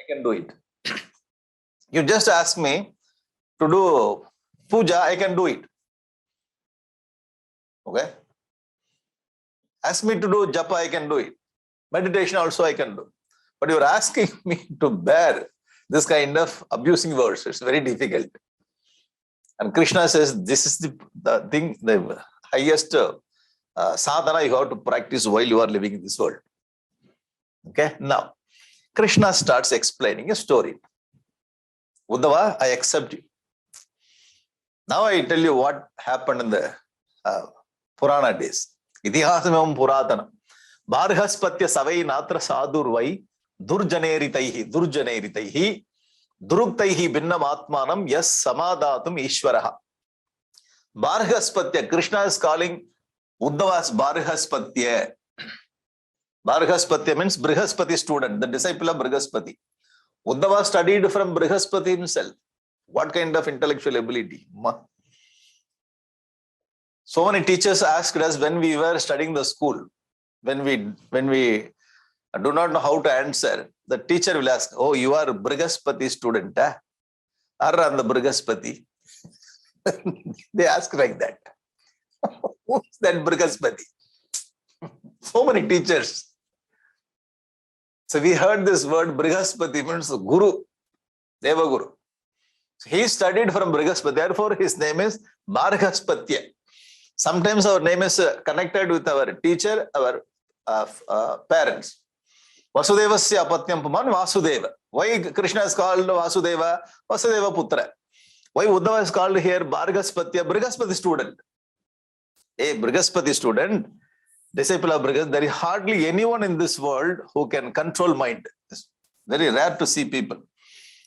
I can do it. You just ask me to do puja, I can do it. Okay? Ask me to do japa, I can do it. Meditation also I can do. But you're asking me to bear this kind of abusing words. It's very difficult. And Krishna says this is the thing, the highest sadhana you have to practice while you are living in this world. Okay? Now, Krishna starts explaining a story. Uddhava, I accept you. Now I tell you what happened in the Purana days. Itihasamam Puratana. Bhargaspatya savai natra sadurvai durjaneritaihi duruktaihi binnam atmanam yas samadatum ishvaraha. Bhargaspatya, Krishna is calling Uddhava's Bhargaspatya. Bhargaspatya means Brihaspati student, the disciple of Brihaspati. Uddhava studied from Brihaspati himself. What kind of intellectual ability? So many teachers asked us when we were studying the school, when we do not know how to answer, the teacher will ask, oh, you are Brihaspati student, huh? Arra the Brihaspati. They ask like that. Who's that Brihaspati? So many teachers. So we heard this word Brihaspati means Guru, Deva Guru. So he studied from Brihaspati, therefore his name is Bhargaspatya. Sometimes our name is connected with our teacher, our parents. Vasudevasya apatnyam puman Vasudeva. Why Krishna is called Vasudeva? Vasudeva Putra. Why Uddhava is called here Bhargaspatya? Brihaspati student. A Brihaspati student, disciple of Brihaspati, there is hardly anyone in this world who can control mind. It's very rare to see people.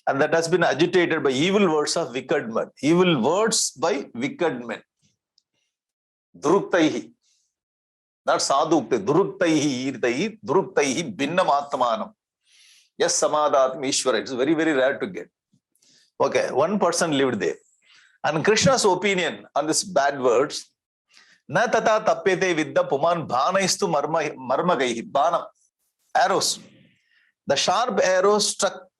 And that has been agitated by evil words of wicked men. Evil words by wicked men. Duruktaihi. Not sadhukte. Duruktaihi irtaihi. Duruktaihi binnam atmanam. Yes, samadhatam ishvara. It's very, very rare to get. Okay, one person lived there. And Krishna's opinion on this bad words, na tata tappete vidya puman bhanaistu marmagaihi. Bhanam. Arrows. The sharp arrows struck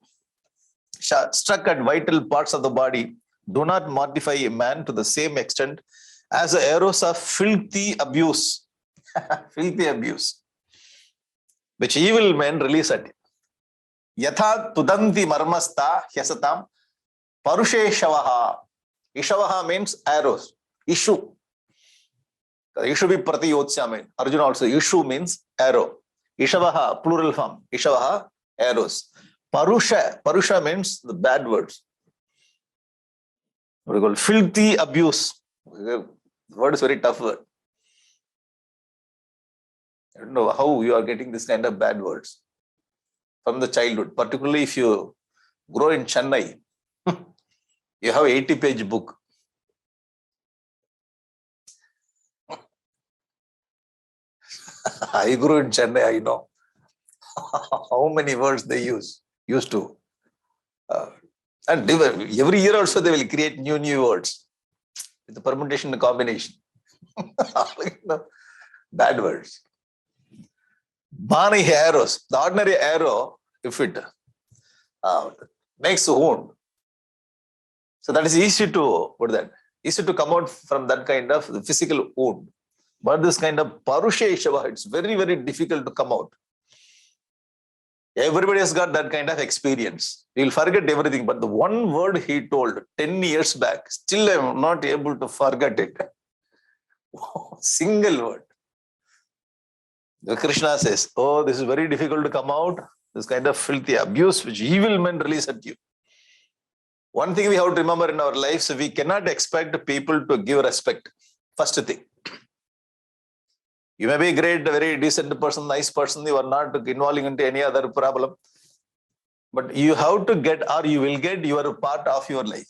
at vital parts of the body do not mortify a man to the same extent as the arrows of filthy abuse. Filthy abuse. Which evil men release at him. Yatha tudanti marmasta hyasatam parushe shavaha. Ishavaha means arrows. Ishu. Ishu be prati yotsya means. Arjuna also. Ishu means arrow. Ishavaha, plural form. Ishavaha, arrows. Parusha means the bad words. What do you call filthy abuse. The word is very tough word. I don't know how you are getting this kind of bad words from the childhood. Particularly if you grow in Chennai, you have 80-page book. I grew in Chennai, I know how many words they used to. And every year also they will create new words with the permutation and combination. Bad words. Bani arrows. The ordinary arrow, if it makes a wound, so that is easy to come out from that kind of physical wound. But this kind of parushe shava, it's very, very difficult to come out. Everybody has got that kind of experience. You'll forget everything. But the one word he told 10 years back, still I'm not able to forget it. Single word. Krishna says, oh, this is very difficult to come out. This kind of filthy abuse which evil men release at you. One thing we have to remember in our lives, we cannot expect people to give respect. First thing. You may be a great, very decent person, nice person. You are not involving into any other problem. But you have to get, or you will get your part of your life.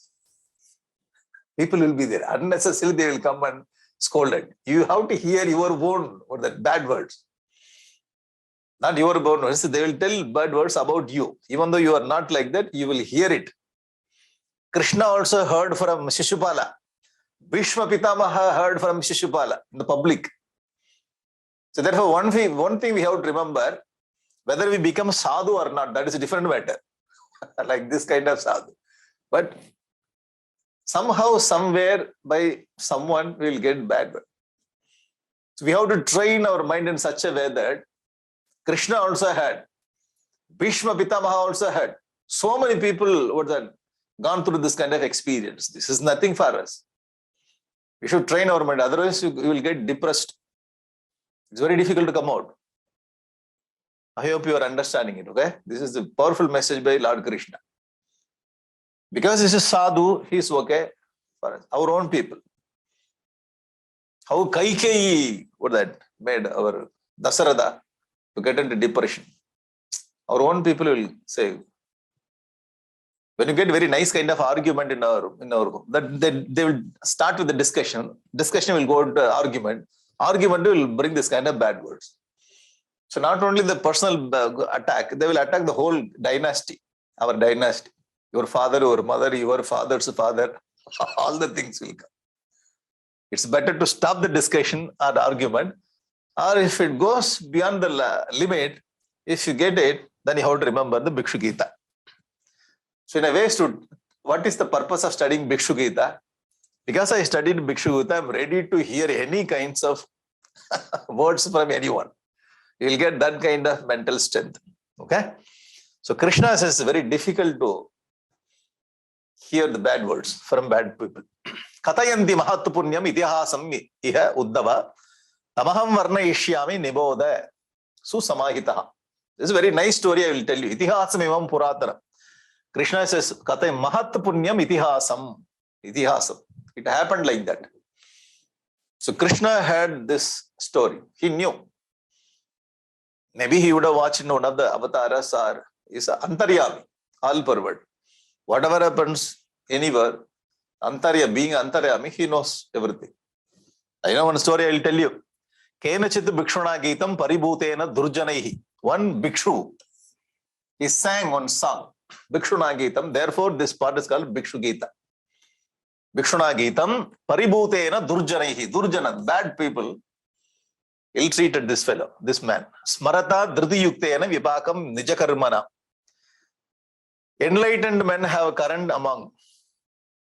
People will be there. Unnecessarily, they will come and scold it. You have to hear your own or that bad words. Not your own words. They will tell bad words about you. Even though you are not like that, you will hear it. Krishna also heard from Shishupala. Bhishma Pitamaha heard from Shishupala in the public. So therefore, one thing we have to remember, whether we become sadhu or not, that is a different matter. like this kind of sadhu. But somehow, somewhere, by someone, we will get bad. So we have to train our mind in such a way that Krishna also had, Bhishma Pitamaha also had. So many people would have gone through this kind of experience. This is nothing for us. We should train our mind. Otherwise, you will get depressed. It's very difficult to come out. I hope you are understanding it, okay? This is the powerful message by Lord Krishna. Because this is sadhu, he is okay for us, our own people. How Kaikeyi, what that made our Dasaratha to get into depression. Our own people will say, when you get very nice kind of argument in our home, that they will start with the discussion. Discussion will go to argument. Argument will bring this kind of bad words. So not only the personal attack, they will attack the whole dynasty, our dynasty. Your father, your mother, your father's father, all the things will come. It's better to stop the discussion or argument, or if it goes beyond the limit, if you get it, then you have to remember the Bhikshu Gita. So in a way, what is the purpose of studying Bhikshu Gita? Because I studied Bhikshu Gita, I'm ready to hear any kinds of words from anyone. You will get that kind of mental strength. Okay? So Krishna says it's very difficult to hear the bad words from bad people. Katayanti mahatpunyam itihasam iha uddava tamaham varnayishyami niboda susamahitaha. This is a very nice story I will tell you. Itihasam imam puratana. Krishna says, Katay mahatpunyam itihasam. Itihasam. It happened like that. So Krishna had this story. He knew. Maybe he would have watched in one of the avatars or is Antaryami, all pervert. Whatever happens anywhere, being Antaryami, he knows everything. I know one story I will tell you. Kenachit bhikshuna geetam paribhutena durjanaihi. One bhikshu, he sang one song, bhikshuna geetam. Therefore, this part is called Bhikshu Gita. Bhikshuna geetam paribhutena durjanaihi. Durjana, bad people, ill-treated this fellow, this man. Smarata dhritiyuktena vipakam nijakarmana. Enlightened men have current among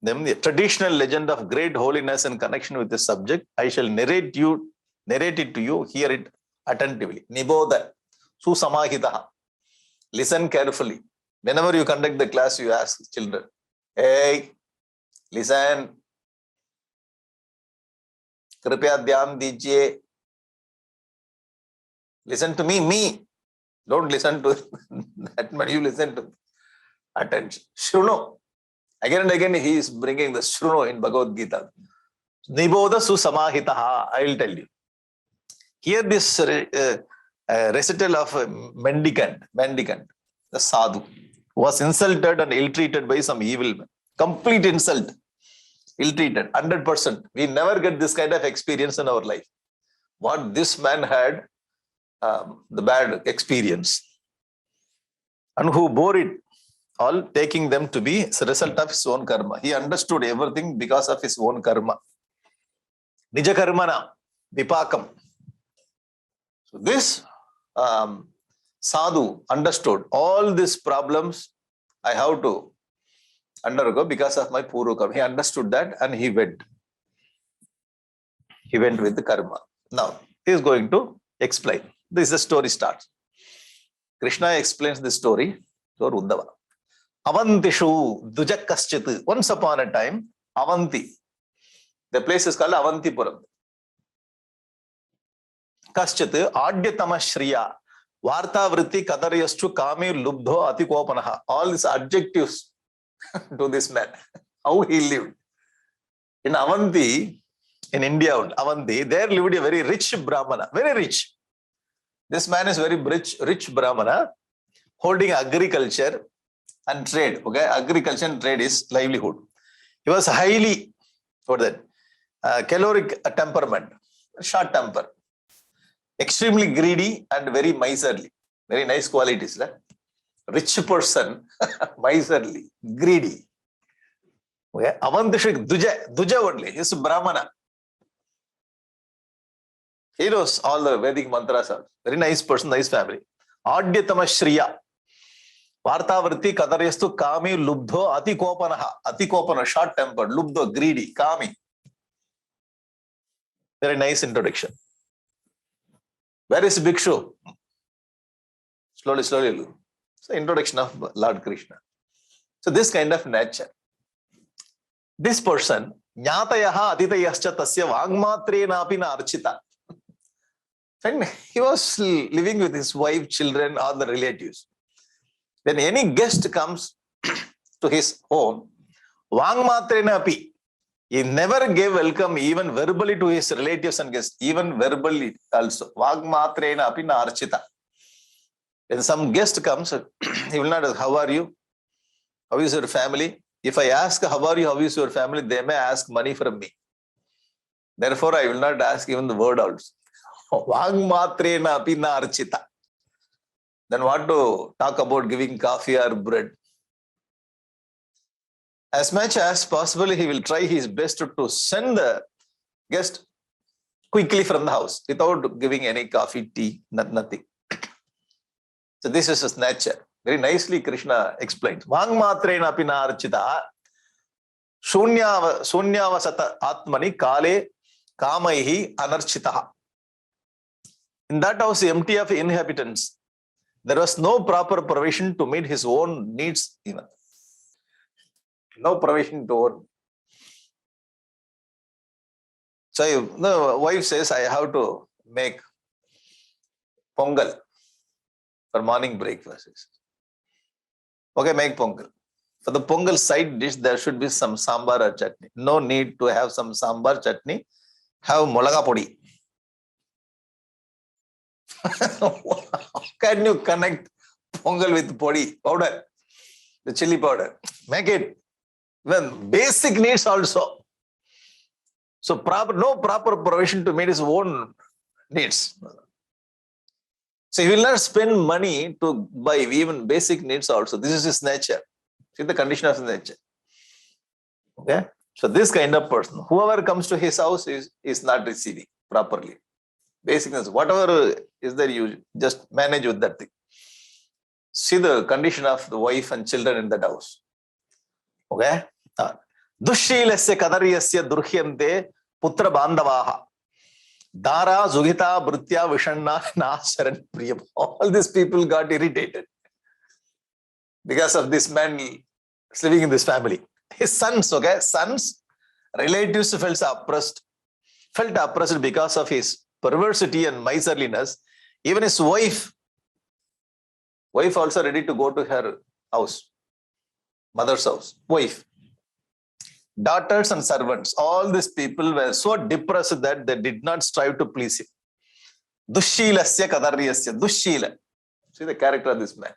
them the traditional legend of great holiness and connection with the subject. I shall narrate it to you, hear it attentively. Niboda, susamahitaha. Listen carefully. Whenever you conduct the class, you ask children, hey, listen. Kripya dhyan dijiye. Listen to me. Don't listen to that man. You listen to attention. Shruno. Again and again, he is bringing the Shruno in Bhagavad Gita. Niboda susamahitaha. I will tell you. Here this recital of a mendicant, the sadhu, was insulted and ill-treated by some evil man. Complete insult. Ill-treated, 100%. We never get this kind of experience in our life. What this man had, the bad experience. And who bore it, all taking them to be a result of his own karma. He understood everything because of his own karma. Nija karmana, vipakam. So this sadhu understood all these problems I have to undergo because of my purva karma. He understood that and he went. He went with the karma. Now, he is going to explain. This is the story starts. Krishna explains the story to Uddhava. Avantishu Dujakaschit. Once upon a time, Avanti. The place is called Avantipuram. Kaschit Adyatama Shriya. Varta Vritti Kadaryastu Kami Lubdho Atikopanaha. All these adjectives to this man. How he lived. In Avanti, in India, Avanti, there lived a very rich Brahmana. Very rich. This man is very rich Brahmana, holding agriculture and trade. Okay, agriculture and trade is livelihood. He was highly, caloric temperament, short temper, extremely greedy and very miserly. Very nice qualities. Right? Rich person, miserly, greedy. Okay, Avantishik Duja only. He is Brahmana. He knows all the Vedic mantras. Very nice person, nice family. Adyatama Shriya. Vartavritti kadaryastu kami lubdho atikopana, short-tempered, lubdho, greedy, kami. Very nice introduction. Where is Bhikshu? Slowly. So introduction of Lord Krishna. So this kind of nature. This person, Jnatayaha Aditayascha Tasya Vagmatrena api na archita. And he was living with his wife, children, or the relatives. When any guest comes to his home, Vagmatrena api, he never gave welcome even verbally to his relatives and guests, even verbally also. Vagmatrena api na archita. When some guest comes, he will not ask, how are you? How is your family? If I ask, how are you? How is your family? They may ask money from me. Therefore, I will not ask even the word also. Vagmatrena api na archita. Then what to talk about giving coffee or bread? As much as possible, he will try his best to send the guest quickly from the house without giving any coffee, tea, nothing. So this is his nature. Very nicely Krishna explains. Vangmatrena api na archita shunyavasata atmani kale kamaihi anarchitaha. In that house empty of inhabitants, there was no proper provision to meet his own needs even. No provision to own. So the wife says, I have to make pongal for morning breakfast. Okay, make pongal. For the pongal side dish, there should be some sambar or chutney. No need to have some sambar chutney. Have molaga podi. How can you connect pongal with podi powder? The chili powder. Make it. When basic needs also. So no proper provision to meet his own needs. So he will not spend money to buy even basic needs also. This is his nature. See the condition of his nature. Okay? So this kind of person, whoever comes to his house is not receiving properly. Basic needs, whatever is there, you just manage with that thing. See the condition of the wife and children in that house. Okay? Dushīlasya kadaryasya durhyante putra bandavaha. Dara, Zugita, Bhrutya, Vishanna, Nasaran, Priyam. All these people got irritated because of this man living in this family. His sons, relatives felt oppressed because of his perversity and miserliness. Even his wife also ready to go to her house, mother's house, wife. Daughters and servants, all these people were so depressed that they did not strive to please him. Dushīlasya kadaryasya. Dushīla. See the character of this man.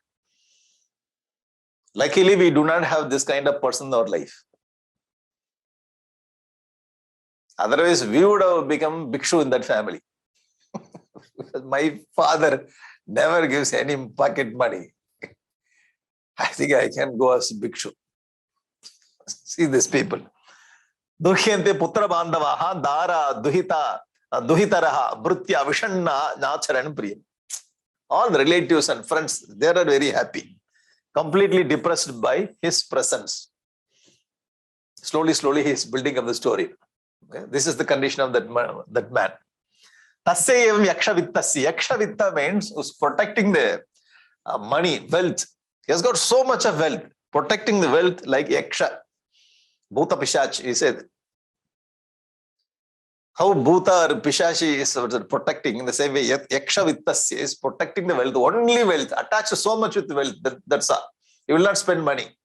Luckily, we do not have this kind of person in our life. Otherwise, we would have become bhikshu in that family. My father never gives any pocket money. I think I can go as bhikshu. See these people. Duhyante putra bandavaha dara duhitaraha bhrutya vishanna nacharan priyam. All the relatives and friends, they are very happy. Completely depressed by his presence. Slowly he is building up the story. Okay? This is the condition of that man. Tasya evam yakshavittasya. Yakshavitta means who's protecting the money, wealth. He has got so much of wealth. Protecting the wealth like yaksha. Bhuta Pishach, he said. How Bhuta or Pishachi is protecting in the same way, Yaksha Vittasya is protecting the wealth, only wealth, attached so much with wealth, that's all. He will not spend money.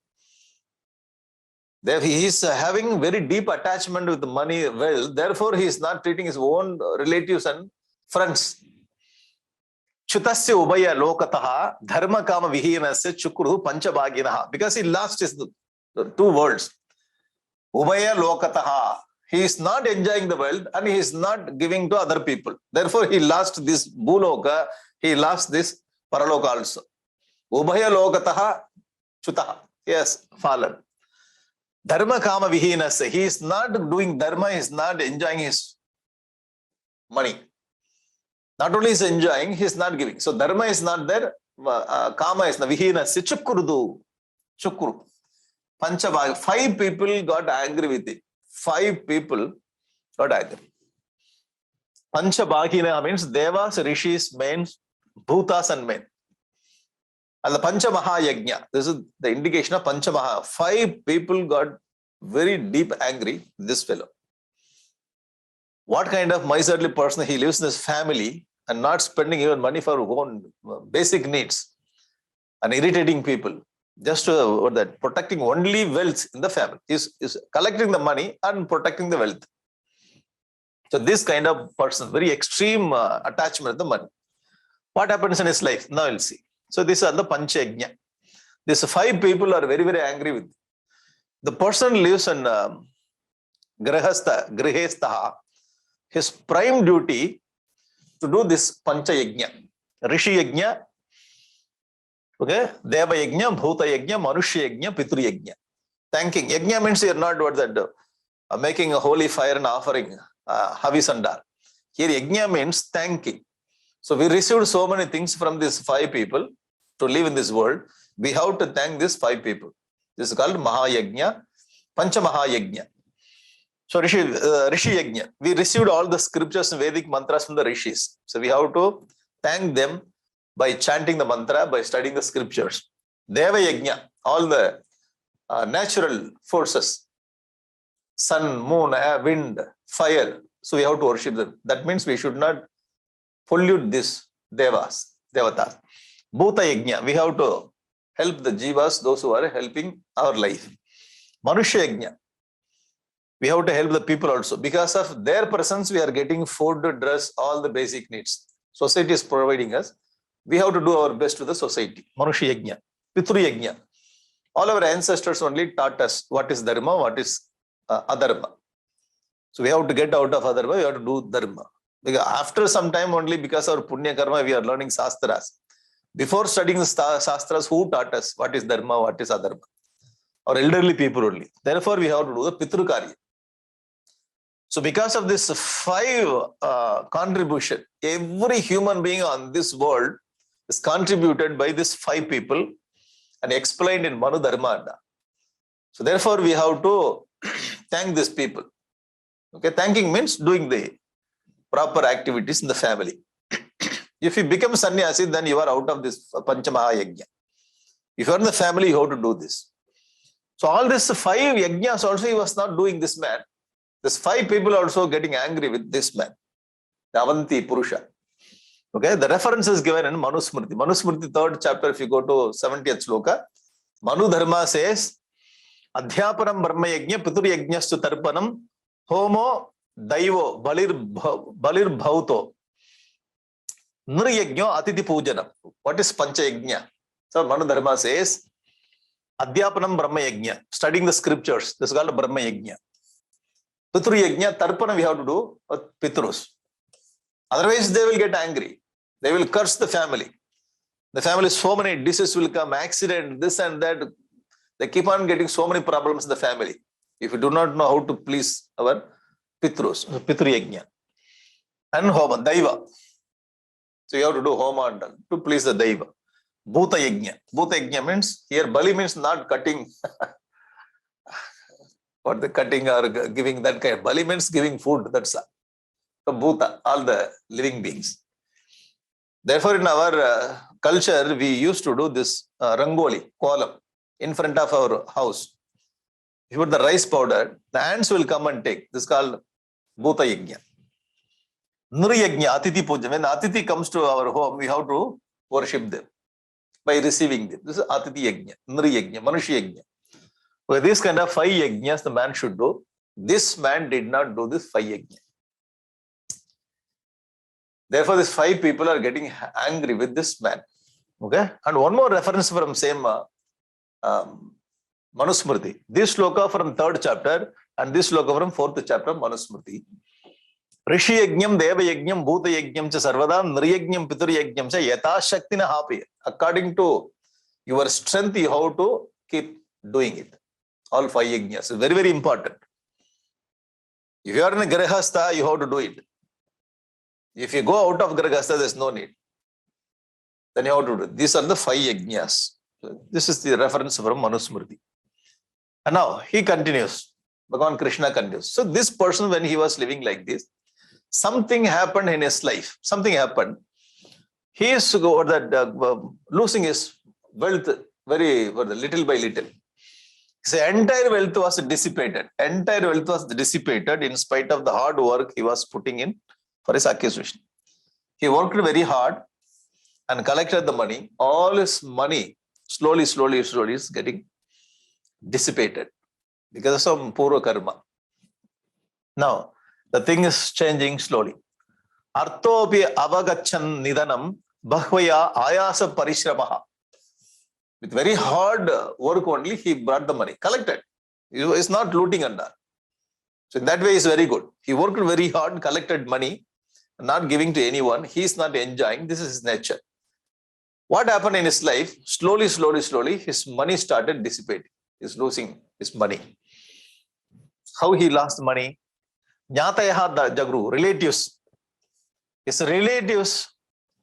He is having very deep attachment with the money, wealth, therefore he is not treating his own relatives and friends. Chutasya ubaya lokataha dharma kama vihinasya chukruhu panchabhaginaha. Because he lost his two worlds. Ubaya lokataha. He is not enjoying the wealth and he is not giving to other people. Therefore, he lost this bhuloka, he lost this paraloka also. Ubaya lokataha chutaha. Yes, fallen. Dharma kama vihinasya. He is not doing dharma, he is not enjoying his money. Not only is enjoying, he is not giving. So dharma is not there, Kama is Vihina, Chukrudu, Chukru. Panchabhag, 5 people got angry with it. 5 people got angry. Panchabhagina means Devas, Rishis, men, Bhutas and men. And the Panchamaha Yajna, this is the indication of Panchamaha. 5 people got very deep angry with this fellow. What kind of miserly person? He lives in his family and not spending even money for own basic needs, and irritating people. Just that protecting only wealth in the family is collecting the money and protecting the wealth. So this kind of person, very extreme attachment to the money. What happens in his life? Now we'll see. So these are the Panchayajna. These 5 people are very, very angry with. The person lives in Grihestha. His prime duty to do this Panchayajna. Rishi Yajna, okay, Deva Yajna, Bhuta Yajna, Manushya Yajna, Pitru Yajna. Thanking. Yajna means you're not what that making a holy fire and offering Havisandar. Here Yajna means thanking. So we received so many things from these 5 people to live in this world. We have to thank these 5 people. This is called Mahayajna, Panchamaha So Rishi Yajna. We received all the scriptures and Vedic mantras from the Rishis. So we have to thank them by chanting the mantra, by studying the scriptures. Deva Yajna, all the natural forces, sun, moon, wind, fire. So we have to worship them. That means we should not pollute this devatas. Bhuta Yajna, we have to help the jivas, those who are helping our life. Manushya Yajna, we have to help the people also. Because of their presence, we are getting food, dress, all the basic needs. Society is providing us. We have to do our best to the society. Manushya Yajna, Pitru Yajna. All our ancestors only taught us what is dharma, what is adharma. So we have to get out of adharma, we have to do dharma. Because after some time only, because of our punya karma, we are learning shastras. Before studying the shastras, who taught us what is dharma, what is adharma? Our elderly people only. Therefore, we have to do the pitru karya. So because of this 5 contribution, every human being on this world is contributed by these 5 people and explained in Manu Dharmanda. So therefore, we have to thank these people. Okay, thanking means doing the proper activities in the family. If you become sannyasi, then you are out of this Panchamaha Yajna. If you are in the family, you have to do this. So all these 5 yajnas also he was not doing, this man. This 5 people also getting angry with this man, the Avanti Purusha. Okay, the reference is given in Manusmriti. Manusmriti 3rd chapter, if you go to 70th sloka, Manu Dharma says, Adhyapanam Brahma Yajna, Pitru Yajnastu Tarpanam, Homo Daivo, Balir Bhauto, Nriyajna Atiti Pujanam. What is Pancha Yajna? So Manu Dharma says, Adhyapanam Brahma Yajna, studying the scriptures. This is called Brahma Yajna. Pitru Yajna, Tarpana we have to do with Pitrus. Otherwise, they will get angry. They will curse the family. The family, so many diseases will come, accident, this and that. They keep on getting so many problems in the family. If you do not know how to please our Pitrus, Pitru Yajna. And Homa, Daiva. So you have to do Homa to please the Daiva. Bhuta Yajna. Bhuta Yajna means, here Bali means not cutting. What the cutting or giving that kind. Bali means giving food, that's all. So Bhuta, all the living beings. Therefore, in our culture, we used to do this Rangoli, kolam, in front of our house. If you put the rice powder, the ants will come and take. This is called Bhuta Yajna. Nri Yajna, Atiti Puja. When Atiti comes to our home, we have to worship them by receiving them. This is Atiti Yajna, Nri Yajna, Manushya Yajna. With this kind of 5 yajnas the man should do. This man did not do this 5 yajna. Therefore, these 5 people are getting angry with this man. Okay? And one more reference from same Manusmriti. This sloka from 3rd chapter and this sloka from 4th chapter of Manusmriti. Rishi yajnam, Deva yajnam, Bhuta yajnam cha sarvada, Nriyajnam, Pitru yajnam cha yata shaktina hapi. According to your strength, you have to keep doing it. All 5 yajnas. Very, very important. If you are in a grihastha, you have to do it. If you go out of grihastha, there is no need. Then you have to do. These are the 5 yajnas. So this is the reference from Manusmriti. And now he continues. Bhagavan Krishna continues. So this person, when he was living like this, something happened in his life. Something happened. He is losing his wealth little by little. His entire wealth was dissipated. Entire wealth was dissipated in spite of the hard work he was putting in for his acquisition. He worked very hard and collected the money. All his money slowly is getting dissipated because of some purva karma. Now, the thing is changing slowly. Arthopi avagachan nidanam bahvaya ayasa parishramaha. With very hard work only, he brought the money, collected. He is not looting under. So in that way, is very good. He worked very hard, collected money, not giving to anyone. He is not enjoying. This is his nature. What happened in his life? Slowly, his money started dissipating. He's losing his money. How he lost money? Jnatayaha jagru, relatives. His relatives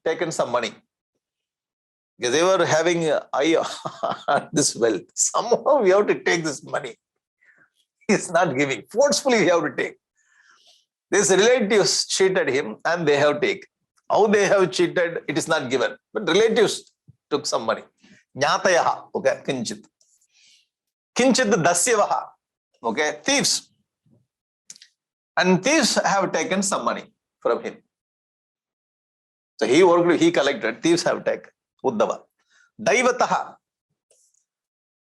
taken some money. Because they were having eye on this wealth. Somehow we have to take this money. He's not giving. Forcefully we have to take. These relatives cheated him and they have taken. How they have cheated, it is not given. But relatives took some money. Jnatayaha, okay, kinchit. Kinchit dasyavaha, okay, thieves. And thieves have taken some money from him. So he worked, he collected, thieves have taken. Uddhava. Daivataha.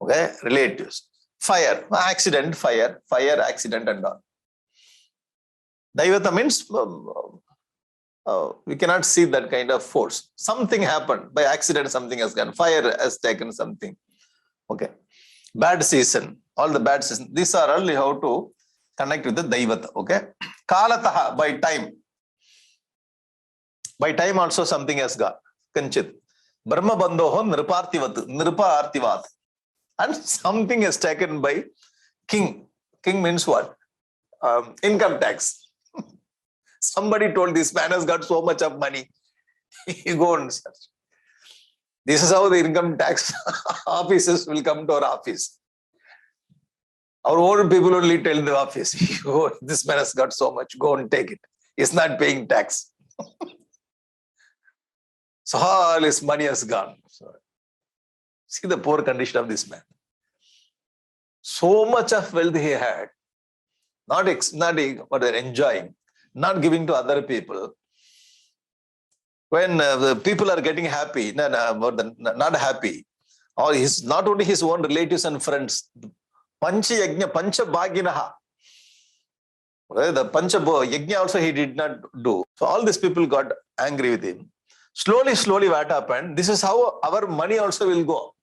Okay, relatives. Fire, accident, fire, accident and all. Daivata means we cannot see that kind of force. Something happened. By accident, something has gone. Fire has taken something. Okay. Bad season. All the bad season. These are only how to connect with the Daivata. Okay. Kalataha, by time. By time also something has gone. Kanchit. Brahma bandhoho nirpa artivat. And something is taken by king. King means what? Income tax. Somebody told this man has got so much of money. You go and search. This is how the income tax officers will come to our office. Our own people only tell the office, oh, this man has got so much, go and take it. He's not paying tax. So all his money has gone. So, see the poor condition of this man. So much of wealth he had, not enjoying, not giving to other people. When the people are getting happy, not happy, or not only his own relatives and friends, Pancha Yajna, Pancha Bhaginaha. The Pancha Yajna also he did not do. So all these people got angry with him. Slowly what happened? This is how our money also will go.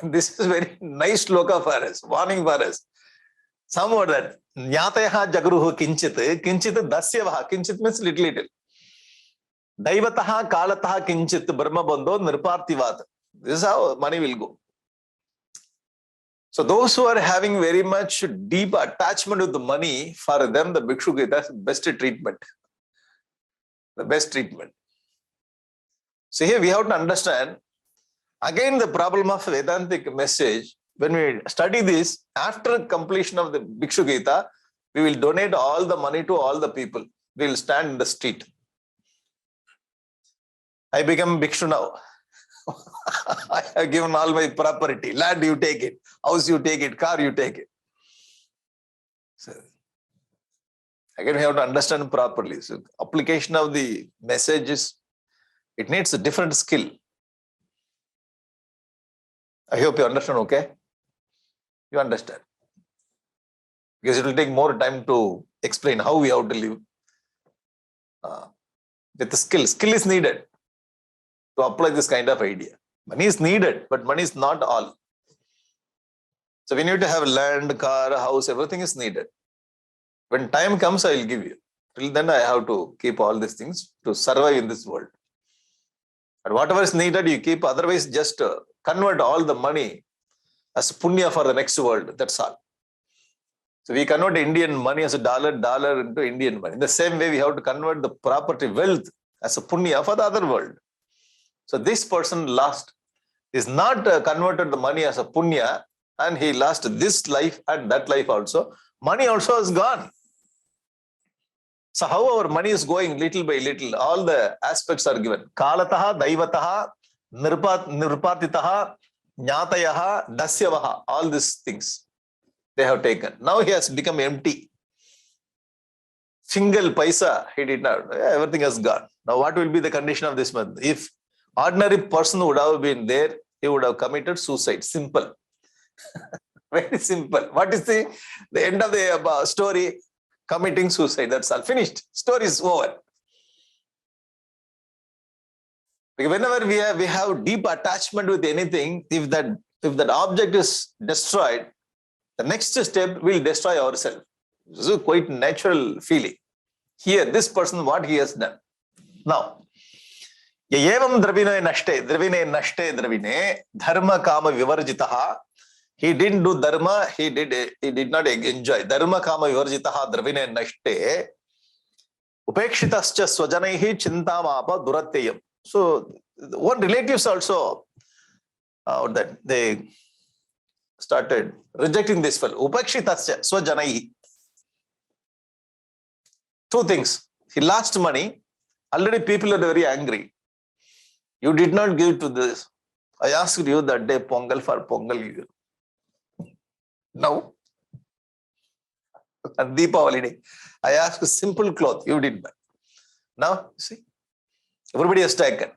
This is very nice sloka for us, warning for us. Some word that Nyatayaha jagruhu kinchit dasyavaha. Kinchit means little. Daivataha kalataha kinchit brahma bandho nirpartivat. This is how money will go. So those who are having very much deep attachment with the money, for them the Bhikshu Gita is the best treatment. The best treatment. So here we have to understand, again the problem of Vedantic message, when we study this, after completion of the Bhikshu Gita, we will donate all the money to all the people. We will stand in the street. I become Bhikshu now. I have given all my property. Land you take it. House you take it. Car you take it. So, again we have to understand properly. So application of the message is, it needs a different skill. I hope you understand, okay? You understand. Because it will take more time to explain how we have to live with the skill. Skill is needed to apply this kind of idea. Money is needed, but money is not all. So we need to have land, car, house, everything is needed. When time comes, I will give you. Till then, I have to keep all these things to survive in this world. And whatever is needed, you keep. Otherwise, just convert all the money as punya for the next world. That's all. So we convert Indian money as a dollar into Indian money. In the same way, we have to convert the property wealth as a punya for the other world. So this person lost, is not converted the money as a punya, and he lost this life and that life also. Money also is gone. So how our money is going little by little, all the aspects are given. Kalataha, Daivataha, Nirpatitaha, Nyatayaha, Dasyavaha, all these things they have taken. Now he has become empty. Single paisa he did not. Everything has gone. Now what will be the condition of this man? If ordinary person would have been there, he would have committed suicide. Simple. Very simple. What is the end of the story? Committing suicide. That's all. Finished. Story is over. Because whenever we have deep attachment with anything, if that object is destroyed, the next step will destroy ourselves. This is a quite natural feeling. Here, this person, what he has done. Now, Yevam Dravine Dravine, Dharma Kama Vivarjitaha. He didn't do dharma, he did not enjoy. Dharma Kama Vivarjitaha Dravine Nashte. Upekshitascha Swajanaihi Chintamapa Duratyayam. So, one relatives also that they started rejecting this fellow. Upekshitascha Swajanaihi. Two things. He lost money. Already people are very angry. You did not give to this. I asked you that day Pongal for Pongal. Now, on Deepavali day, I asked a simple cloth. You did buy. Now, see, everybody has taken.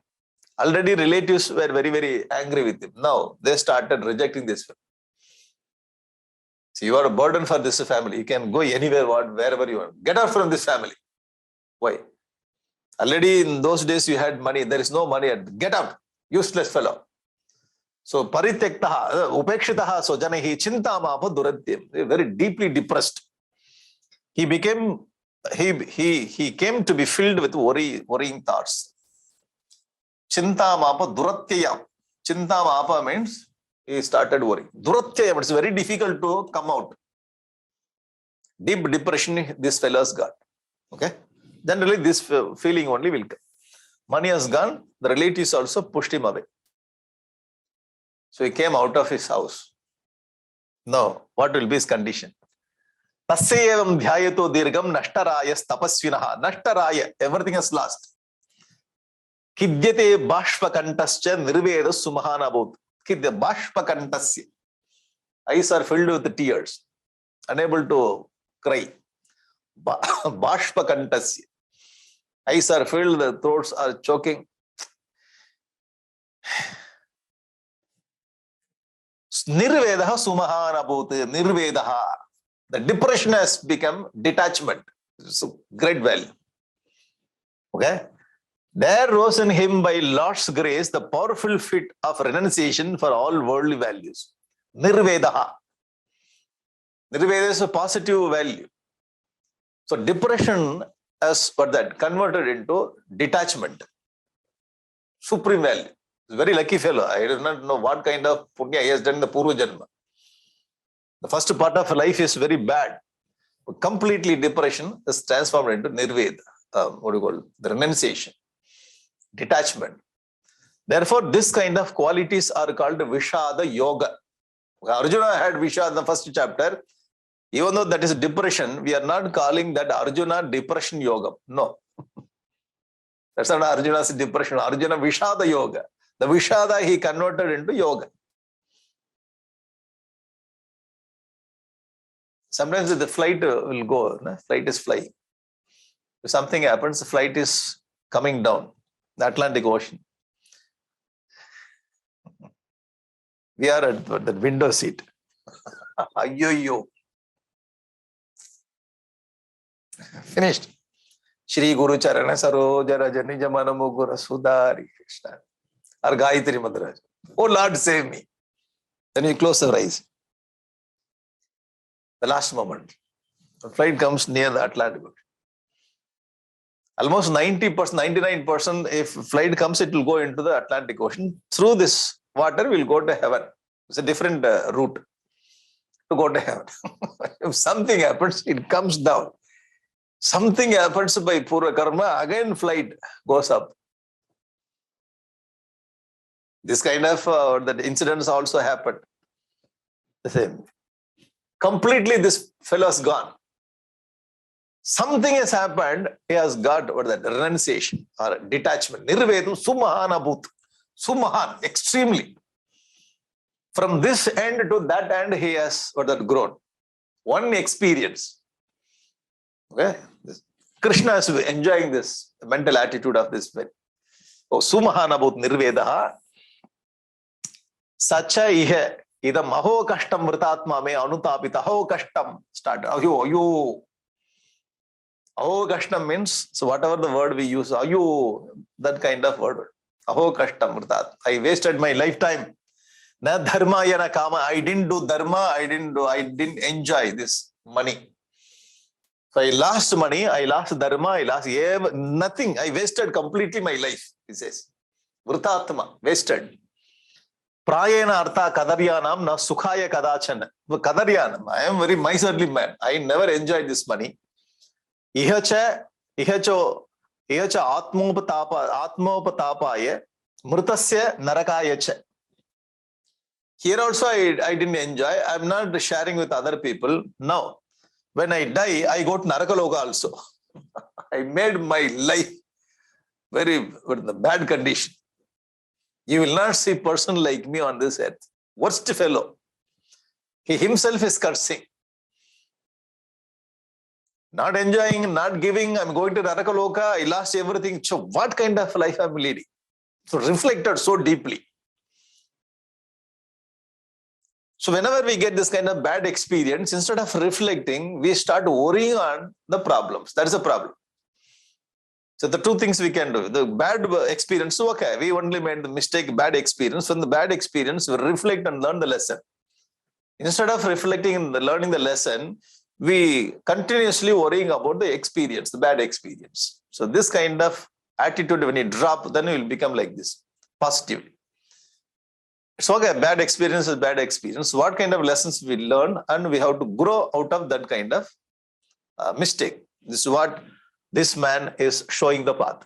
Already relatives were very, very angry with him. Now, they started rejecting this film. See, you are a burden for this family. You can go anywhere, wherever you want. Get out from this family. Why? Already in those days you had money. There is no money. Get out. Useless fellow. So, paritektaha, upekshitaha sojanahi chintamapa duratyam. Very deeply depressed. He came to be filled with worrying thoughts. Chintamapa duratyam. Chintamapa means he started worrying. Duratyam, it's very difficult to come out. Deep depression this fellow's got. Okay? Generally, this feeling only will come. Money has gone, the relatives also pushed him away. So he came out of his house. Now, what will be his condition? Tasyevam dhyayato dirgam nashtarayas tapasvinaha. Nashtaraya, everything is lost. Kidyate bashpakantascha nirveda sumahana bhut. Kidya bashpakantasya. Eyes are filled with tears. Unable to cry. Bashpakantasya. Eyes are filled, the throats are choking. Nirvedaha sumahana bhut. Nirvedaha. The depression has become detachment. It's a great value. Okay? There rose in him by Lord's grace the powerful fit of renunciation for all worldly values. Nirvedaha. Nirveda is a positive value. So depression has converted into detachment. Supreme value. He's a very lucky fellow. I do not know what kind of punya he has done in the Purva Janma. The first part of life is very bad. But completely depression is transformed into nirveda. The renunciation. Detachment. Therefore, this kind of qualities are called Vishada Yoga. Arjuna had Vishada in the first chapter. Even though that is depression, we are not calling that Arjuna depression yoga. No. That's not Arjuna's depression. Arjuna Vishada Yoga. The Vishada he converted into yoga. Sometimes the flight will go. No? Flight is flying. If something happens, the flight is coming down. The Atlantic Ocean. We are at the window seat. Yo. Finished. Shri Guru Charana Sarojara Janijamana Mugura Sudari Krishna. Or Gayatri Madraj. Oh Lord, save me. Then we close our eyes. The last moment. The flight comes near the Atlantic Ocean. Almost 90%, 99%, if flight comes, it will go into the Atlantic Ocean. Through this water, we'll go to heaven. It's a different route to go to heaven. If something happens, it comes down. Something happens by Purva Karma, again flight goes up. This kind of that incidents also happened. The same. Completely this fellow has gone. Something has happened, he has got what that renunciation or detachment. Nirvedu Sumahanabhut. Sumahan, extremely. From this end to that end, he has what that grown. One experience. Okay. Krishna is enjoying this mental attitude of this way. Oh, Sumahanabhut Nirvedaha. Sacha ihe. Idam aho kashtam vritatma me anutapita aho kashtam started. Aho kashtam means, so whatever the word we use, that kind of word. Aho kashtam vritat. I wasted my lifetime. Na dharma yana kama. I didn't do dharma. I didn't enjoy this money. So I lost money. I lost dharma. I lost nothing. I wasted completely my life. He says, vritatma, wasted. Prayena artha kadaryanam na sukhaya kadachana. Kadaryanam. I am very miserly man. I never enjoyed this money. Ihacha atmopatapaye mrutasya narakayacha. Here also I didn't enjoy. I'm not sharing with other people. Now, when I die, I go to Narakaloka also. I made my life very bad condition. You will not see a person like me on this earth. Worst fellow. He himself is cursing. Not enjoying, not giving, I'm going to Narakaloka, I lost everything. So what kind of life I'm leading? So reflected so deeply. So whenever we get this kind of bad experience, instead of reflecting, we start worrying on the problems. That is a problem. So the two things we can do. The bad experience, okay, we only made the mistake, bad experience. From the bad experience, we reflect and learn the lesson. Instead of reflecting and learning the lesson, we continuously worrying about the experience, the bad experience. So this kind of attitude, when you drop, then you will become like this, positive. It's okay, bad experience is bad experience. What kind of lessons we learn, and we have to grow out of that kind of mistake. This is what this man is showing the path.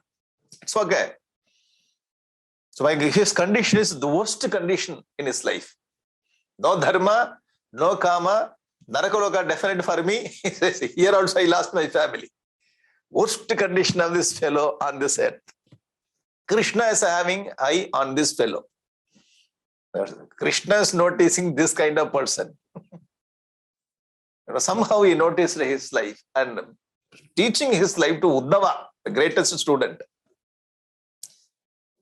It's okay. So his condition is the worst condition in his life. No dharma, no kama, Narakaloka definite for me. He says, here also I lost my family. Worst condition of this fellow on this earth. Krishna is having eye on this fellow. Krishna is noticing this kind of person. Somehow he noticed his life and teaching his life to Uddhava, the greatest student.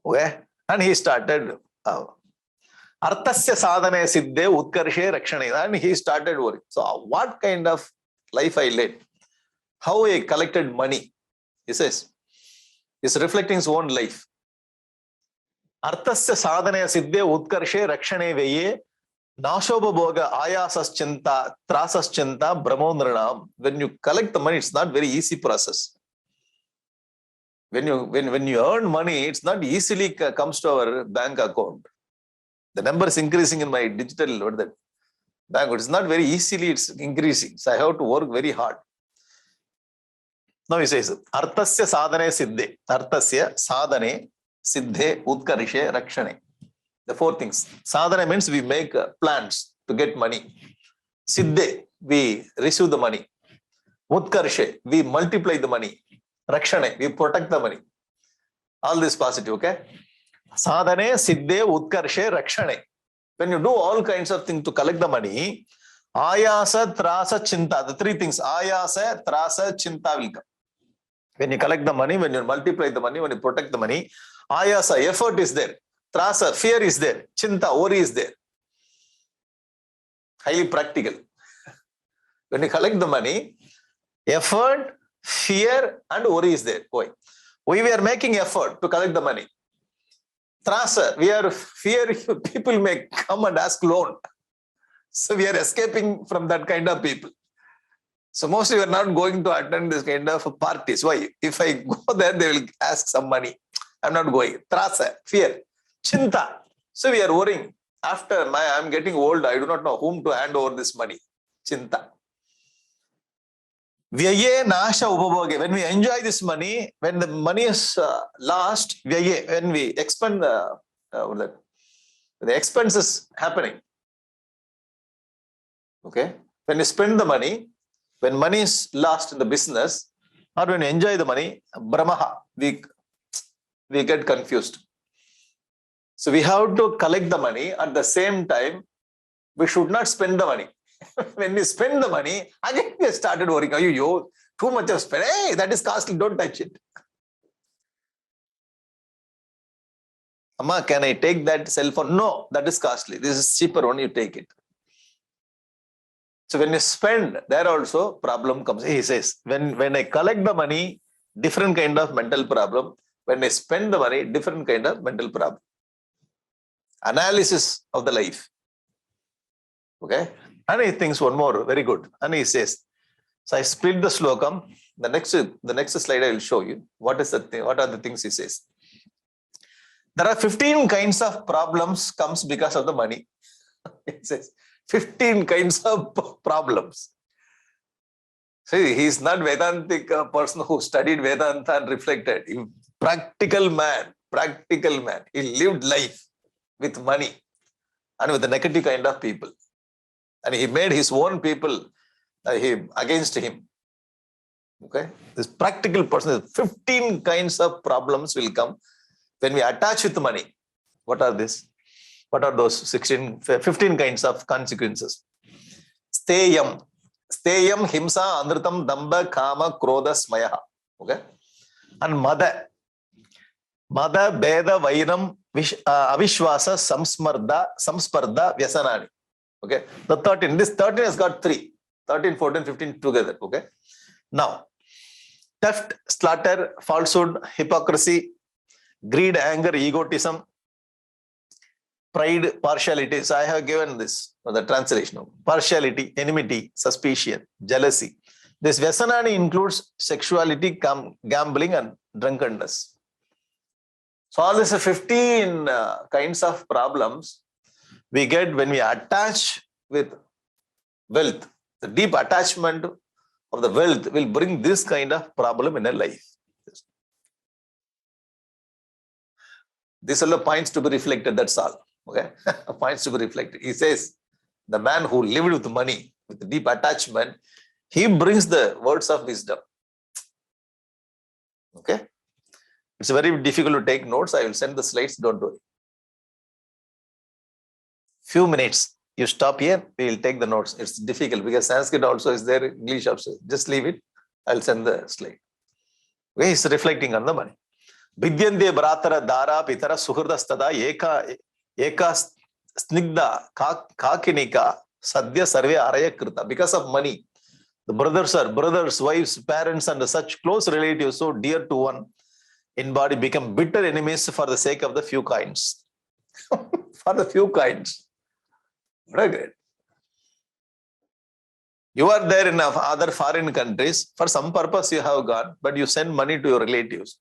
Okay? And he started Arthasya sadhane siddhe utkarshe rakshane. And he started worrying. So what kind of life I led? How I collected money? He says, he's reflecting his own life. Arthasya sadhane siddhe utkarshe rakshane veye nashobabhoga ayasas chinta trasas chinta brahmonranam. When you collect the money, it's not very easy process. When you earn money, it's not easily comes to our bank account. The number is increasing in my digital bank. It's not very easily it's increasing. So I have to work very hard. Now he says, Arthasya sadhane siddhe. Arthasya sadhane siddhe utkarishe rakshane. The four things. Sadhana means we make plans to get money. Siddhe, we receive the money. Utkarshe, we multiply the money. Rakshane, we protect the money. All this positive, okay? Sadhane, siddhe, utkarshe, rakshane. When you do all kinds of things to collect the money, ayasa, trasa, chinta, the three things, ayasa, trasa, chinta will come. When you collect the money, when you multiply the money, when you protect the money, ayasa, effort is there. Trasa, fear is there. Chinta, worry is there. Highly practical. When you collect the money, effort, fear, and worry is there. Why? We were making effort to collect the money. Trasa, we are fear people may come and ask loan. So we are escaping from that kind of people. So mostly we are not going to attend this kind of parties. Why? If I go there, they will ask some money. I'm not going. Trasa, fear. Chinta. So we are worrying. After I'm getting old, I do not know whom to hand over this money. Chinta. Vyaye nasha upabhoge. When we enjoy this money, when the money is lost, vyaye, when we expend The expense is happening. Okay. When you spend the money, when money is lost in the business, or when you enjoy the money, brahmaha, we get confused. So we have to collect the money. At the same time, we should not spend the money. When we spend the money, again we started worrying, oh, you too much of spend. Hey, that is costly, don't touch it. Amma, can I take that cell phone? No, that is costly. This is cheaper one, you take it. So when you spend, there also problem comes. He says, when I collect the money, different kind of mental problem. When I spend the money, different kind of mental problem. Analysis of the life. Okay. And he thinks one more, very good. And he says, so I split the slokam. The next slide I will show you. What is the thing? What are the things he says? There are 15 kinds of problems comes because of the money. He says 15 kinds of problems. See, he is not Vedantic person who studied Vedanta and reflected. He, practical man. He lived life with money and with the negative kind of people. And he made his own people against him. Okay, this practical person, 15 kinds of problems will come when we attach with money. What are this? What are those 15 kinds of consequences? Steyam, himsa, anritam, damba, kama, krodha, smayaha. Okay, and mada, beda, vainam, avishwasa, samsparda, vyasanani. Okay, the 13. This 13 has got 3. 13, 14, 15 together. Okay. Now, theft, slaughter, falsehood, hypocrisy, greed, anger, egotism, pride, partiality. So I have given this, the translation of partiality, enmity, suspicion, jealousy. This Vyasanani includes sexuality, gambling, and drunkenness. So all these 15 kinds of problems we get when we attach with wealth. The deep attachment of the wealth will bring this kind of problem in a life. These are the points to be reflected, that's all. Okay, points to be reflected. He says, the man who lived with money, with deep attachment, he brings the words of wisdom. Okay, it's very difficult to take notes. I will send the slides, don't worry. Few minutes, you stop here, we will take the notes. It's difficult because Sanskrit also is there, English also. Just leave it. I'll send the slide. Okay, he's reflecting on the money. Vidyante bratara dara pitara suhurdastada eka snigda kakinika sadhya sarve araya krita. Because of money, the brothers, wives, parents, and such close relatives so dear to one in body become bitter enemies for the sake of the few kinds. For the few kinds. What a great. You are there in other foreign countries. For some purpose you have gone, but you send money to your relatives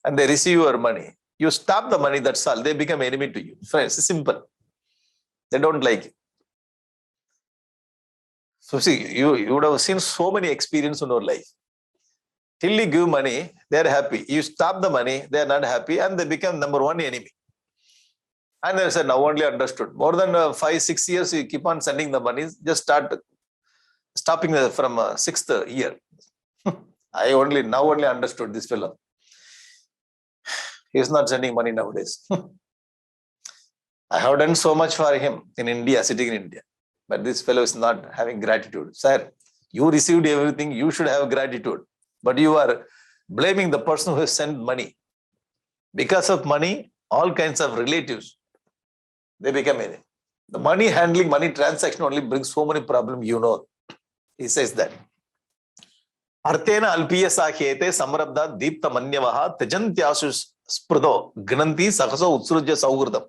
and they receive your money. You stop the money, that's all. They become enemy to you. Friends, it's simple. They don't like you. So see, you would have seen so many experiences in your life. Till you give money, they are happy. You stop the money, they are not happy and they become number one enemy. And they said, now only understood. More than 5-6 years, you keep on sending the money, just start stopping from 6th year. I now only understood this fellow. He is not sending money nowadays. I have done so much for him in India, sitting in India. But this fellow is not having gratitude. Sir, you received everything, you should have gratitude. But you are blaming the person who has sent money. Because of money, all kinds of relatives, they become enemy. The money handling, money transaction only brings so many problems, you know. He says that. Artena alpiya sakhete samrabda deepta manyavaha tejantyasu sprudo gnanti sahaso utsrujya sauhurdam.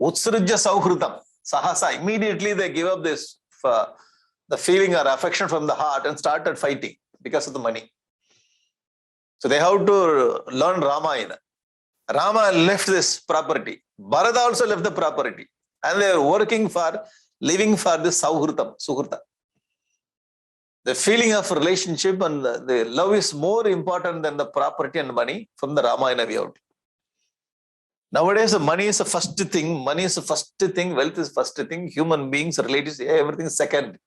Utsrujya sauhurdam. Sahasa. Immediately they give up this, the feeling or affection from the heart and started fighting because of the money. So they have to learn Ramayana. Rama left this property. Bharata also left the property. And they are living for this suhurta. The feeling of relationship and the love is more important than the property and money from the Ramayana we have. Nowadays, the money is the first thing. Money is the first thing. Wealth is first thing. Human beings, relatives, everything is second.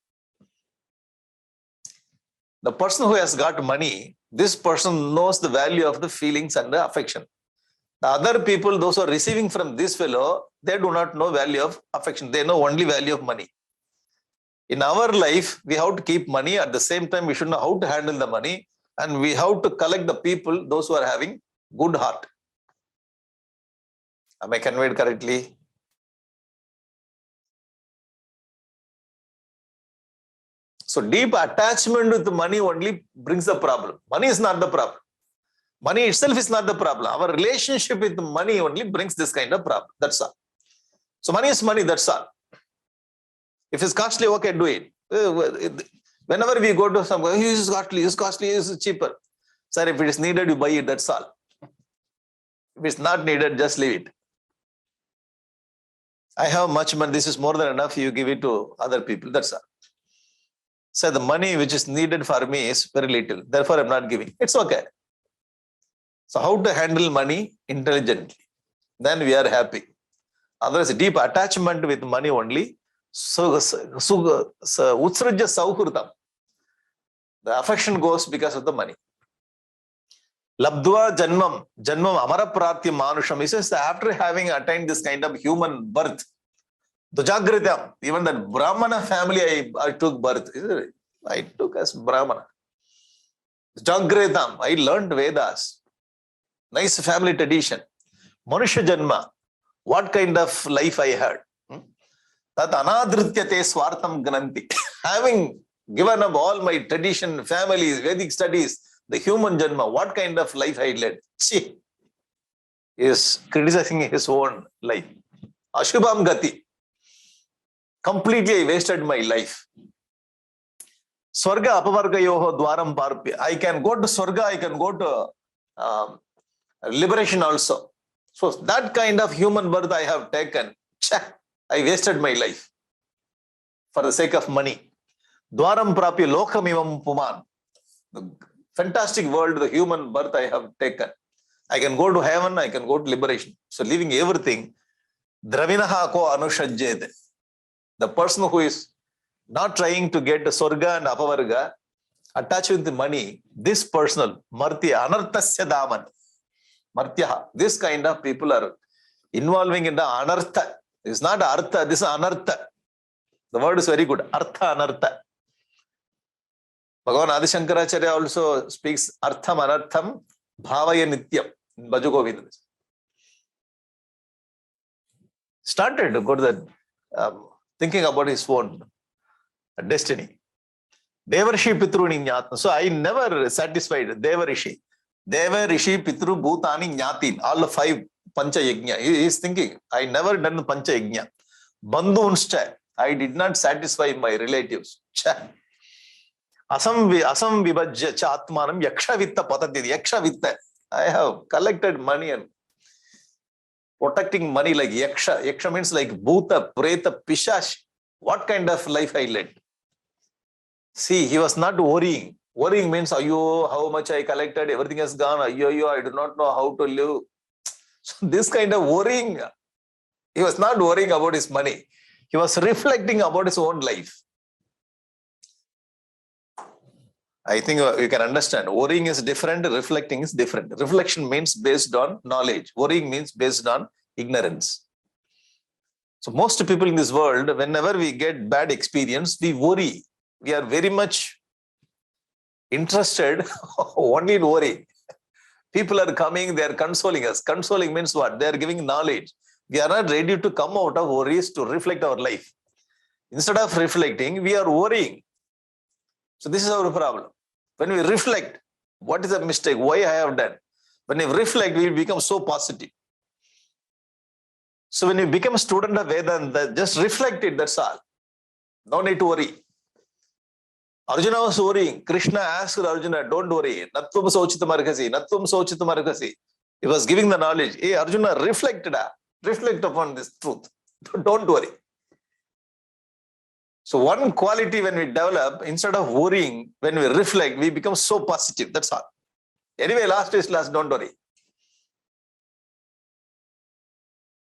The person who has got money, this person knows the value of the feelings and the affection. The other people, those who are receiving from this fellow, they do not know value of affection. They know only value of money. In our life, we have to keep money. At the same time, we should know how to handle the money. And we have to collect the people, those who are having good heart. Am I conveyed correctly? So deep attachment with money only brings the problem. Money is not the problem. Money itself is not the problem. Our relationship with money only brings this kind of problem. That's all. So money is money, that's all. If it's costly, okay, do it. Whenever we go to some, this is costly, this is cheaper. Sir, if it is needed, you buy it, that's all. If it's not needed, just leave it. I have much money, this is more than enough, you give it to other people, that's all. So the money which is needed for me is very little, therefore I'm not giving. It's okay. So how to handle money intelligently? Then we are happy. Otherwise, deep attachment with money only. So utsrajya sauhurtam. The affection goes because of the money. Labdva janmam amara pratyam manusham. He says after having attained this kind of human birth, Dujagritam, even that Brahmana family I took birth. I took as Brahmana. Dujagritam, I learned Vedas. Nice family tradition. Manusha Janma, what kind of life I had? Tat anadrityate swartam gananti. Having given up all my tradition, families, Vedic studies, the human Janma, what kind of life I led? He is criticizing his own life. Ashubham Gati. Completely I wasted my life. Swarga apavargayoho dwaram parpya. I can go to Swarga, I can go to liberation also. So that kind of human birth I have taken. I wasted my life for the sake of money. Dwaram prapya lokamivam puman. The fantastic world, the human birth I have taken. I can go to heaven, I can go to liberation. So leaving everything, dravinaha ko anushajyete. The person who is not trying to get Swarga and Apavarga, attached with the money, this personal, Martya, Anarthasya Daman, Martya, this kind of people are involving in the Anartha. It's not Artha, this is Anartha. The word is very good, Artha, Anartha. Bhagavan Adi Shankaracharya also speaks Artham, Anartham, Bhavaya Nityam, in Bhajagovinda. Started to go to the thinking about his own destiny. Devarishi Pitruni Nyatna. So I never satisfied Devarishi. Devarishi Pitru Bhutani Nyatin. All the 5 Pancha Yajna. He is thinking, I never done Pancha Yajna. Bandhunscha. I did not satisfy my relatives. Asam Vibhajya Chatmanam Yaksha Vitta Patati. Yaksha Vitta. I have collected money and protecting money like Yaksha. Yaksha means like Bhuta, Preta, Pishash. What kind of life I led? See, he was not worrying. Worrying means, how much I collected, everything has gone. I do not know how to live. So this kind of worrying, he was not worrying about his money. He was reflecting about his own life. I think you can understand. Worrying is different, reflecting is different. Reflection means based on knowledge. Worrying means based on ignorance. So most people in this world, whenever we get bad experience, we worry. We are very much interested only in worry. People are coming, they are consoling us. Consoling means what? They are giving knowledge. We are not ready to come out of worries to reflect our life. Instead of reflecting, we are worrying. So this is our problem. When we reflect, what is the mistake? Why I have done? When we reflect, we become so positive. So when you become a student of Vedanta, just reflect it, that's all. No need to worry. Arjuna was worrying. Krishna asked Arjuna, don't worry. Natvam sochitam arhasi. Natvam sochitam arhasi. He was giving the knowledge. Hey, Arjuna, reflect upon this truth. Don't worry. So one quality when we develop, instead of worrying, when we reflect, we become so positive. That's all. Anyway, last is last, don't worry.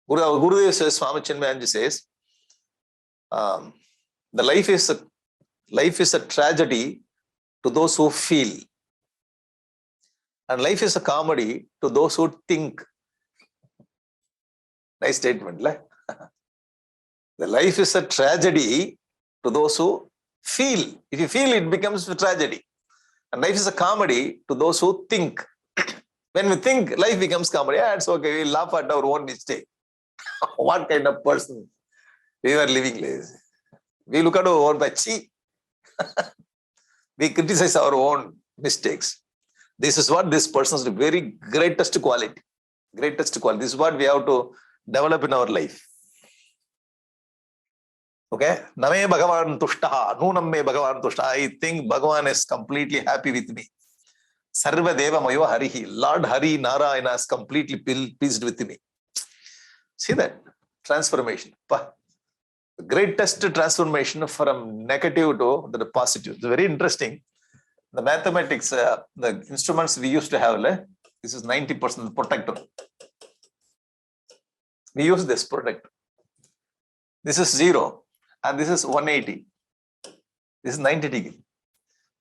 Our Gurudev says, Swami Chinmayanji says, the life is a tragedy to those who feel, and life is a comedy to those who think. Nice statement, right? The life is a tragedy to those who feel. If you feel, it becomes a tragedy. And life is a comedy to those who think. When we think, life becomes comedy. Yeah, it's okay. We laugh at our own mistake. What kind of person we were living like? We look at our own bachi. We criticize our own mistakes. This is what this person's very greatest quality. Greatest quality. This is what we have to develop in our life. Okay? Name Bhagavan Tushtaha. Nunam me Bhagavan Tushtaha. I think Bhagavan is completely happy with me. Sarva Deva Mayo Harihi. Lord Hari Narayana is completely pleased with me. See that? Transformation. The greatest transformation from negative to the positive. It's very interesting. The mathematics, the instruments we used to have, this is 90% protector. We use this protector. This is 0 and this is 180. This is 90 degree.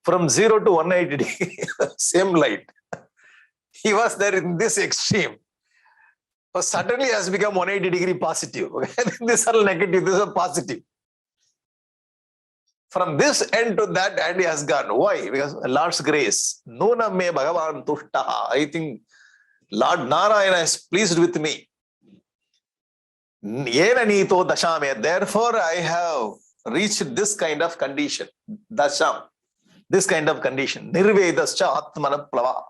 From 0 to 180 degree, same light. He was there in this extreme. But suddenly has become 180 degree positive. These are negative, these are positive. From this end to that end he has gone. Why? Because Lord's grace. Nuna me Bhagavan Tushtaha. I think Lord Narayana is pleased with me. Therefore, I have reached this kind of condition. Dasham. This kind of condition. Nirvedascha Atmana Plava.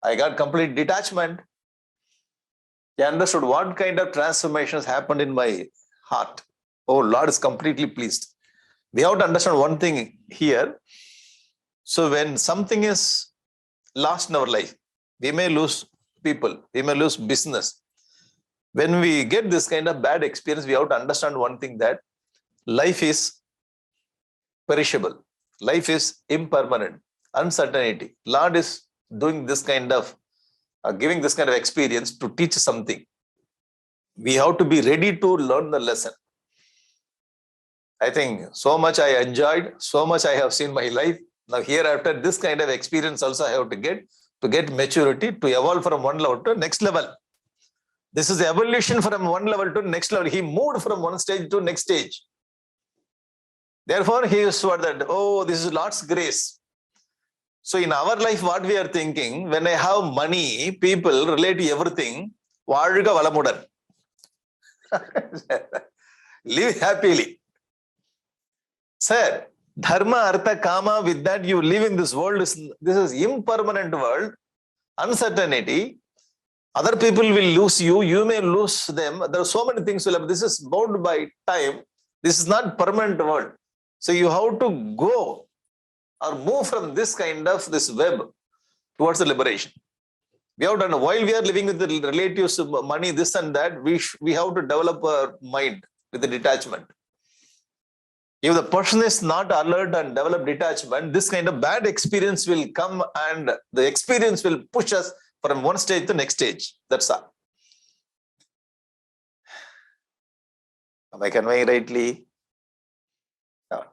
I got complete detachment. I understood what kind of transformations happened in my heart. Oh, Lord is completely pleased. We have to understand one thing here. So when something is lost in our life, we may lose people, we may lose business. When we get this kind of bad experience, we have to understand one thing, that life is perishable. Life is impermanent. Uncertainty. Lord is doing this kind of, giving this kind of experience to teach something. We have to be ready to learn the lesson. I think so much I enjoyed, so much I have seen my life. Now hereafter, this kind of experience also I have to get maturity, to evolve from one level to next level. This is evolution from one level to next level. He moved from one stage to next stage. Therefore, he is what that, oh, this is Lord's grace. So in our life, what we are thinking, when I have money, people relate to everything, Vazhga Valamudan. Live happily. Sir, dharma, artha, kama, with that you live in this world. This is impermanent world, uncertainty. Other people will lose you, you may lose them. There are so many things will happen. This is bound by time. This is not permanent world. So you have to go or move from this kind of this web towards the liberation. We have done, while we are living with the relatives, money, this and that, we have to develop our mind with the detachment. If the person is not alert and develop detachment, this kind of bad experience will come and the experience will push us from one stage to the next stage. That's all. Am I conveying rightly? No.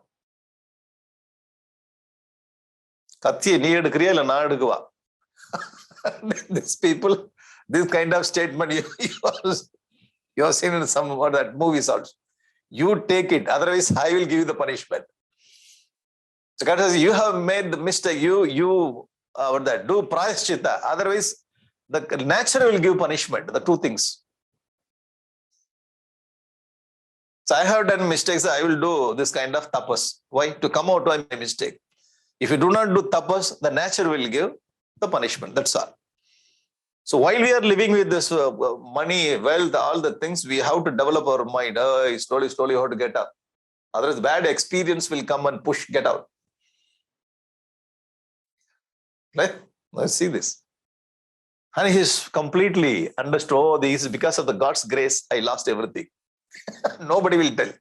These people, this kind of statement you have seen in some of that movies also. You take it, otherwise I will give you the punishment. So God says, you have made the mistake, do prayaschitta, otherwise the nature will give punishment, the two things. So I have done mistakes, I will do this kind of tapas. Why? To come out of my mistake. If you do not do tapas, the nature will give the punishment, that's all. So while we are living with this money, wealth, all the things, we have to develop our mind. Slowly how to get up. Otherwise, bad experience will come and push, get out. Right? Let's see this. And he's completely understood, oh, this is because of the God's grace, I lost everything. Nobody will tell.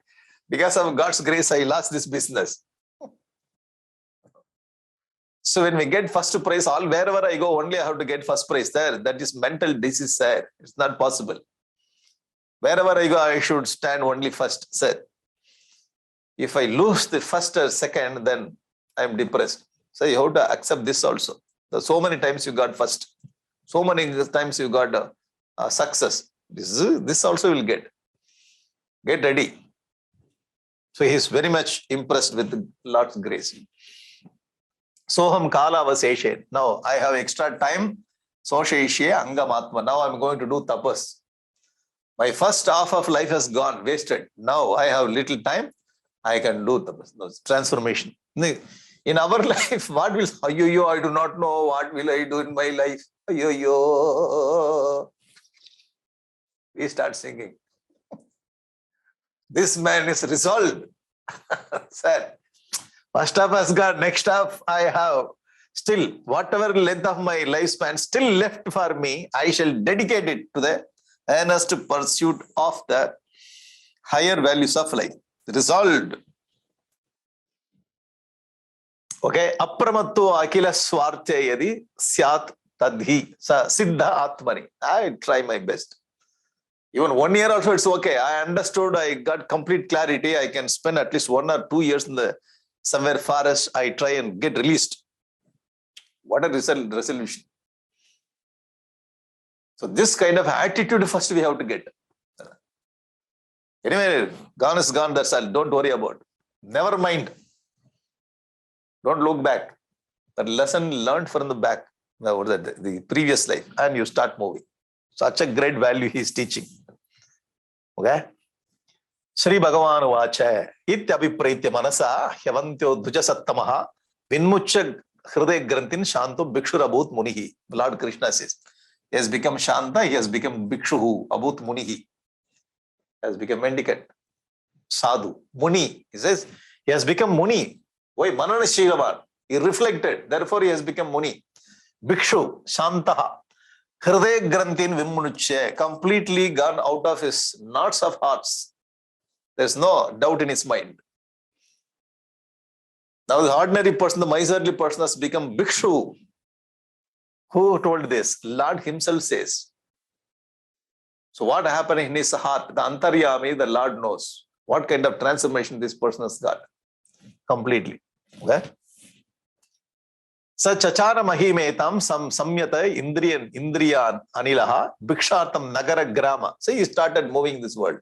Because of God's grace, I lost this business. So when we get first prize, wherever I go, only I have to get first prize there. That is mental disease there. It's not possible. Wherever I go, I should stand only first. Sir, if I lose the first or second, then I'm depressed. So you have to accept this also. So many times you got first. So many times you got success. This also will get. Get ready. So he is very much impressed with the Lord's grace. Soham kala vaseshe. Now I have extra time. Sosheshe angamatma. Now I'm going to do tapas. My first half of life has gone, wasted. Now I have little time. I can do tapas. No, transformation. In our life, what will I do not know what will I do in my life. We start singing. This man is resolved. Sir, first half has gone, next half I have. Still, whatever length of my lifespan still left for me, I shall dedicate it to the earnest pursuit of the higher values of life. Resolved. Okay, apramatto akila swartya yadi syat tadhi siddha atmani. I try my best. Even 1 year also it's okay. I understood, I got complete clarity. I can spend at least 1 or 2 years in the somewhere forest. I try and get released. What a resolution. So this kind of attitude first we have to get. Anyway, gone is gone, that's all. Don't worry about it. Never mind. Don't look back. That lesson learned from the back, the previous life, and you start moving. Such a great value he is teaching. Okay? Shri Bhagavan Vacha Ityabhipraitya Manasa Hyavantyo Dvujasattamaha Vinmucha Hriday Grantin Shanto Bhikshur Abhut Munihi. Lord Krishna says, he has become Shanta, he has become Bhikshuhu, Abhut Munihi. Has become mendicant. Sadhu. Muni. He says, he has become Muni. Why? Mananashiravan. He reflected. Therefore, he has become Muni. Bhikshu. Shantaha. Hriday Grantin Vimunuche, completely gone out of his knots of hearts. There's no doubt in his mind. Now the ordinary person, the miserly person has become Bhikshu. Who told this? Lord himself says. So what happened in his heart? The Antaryami, the Lord knows what kind of transformation this person has got. Completely. Okay? Sa chachara mahimetam samyata indriyan anilaha bhikshartam nagara grama. So he started moving this world.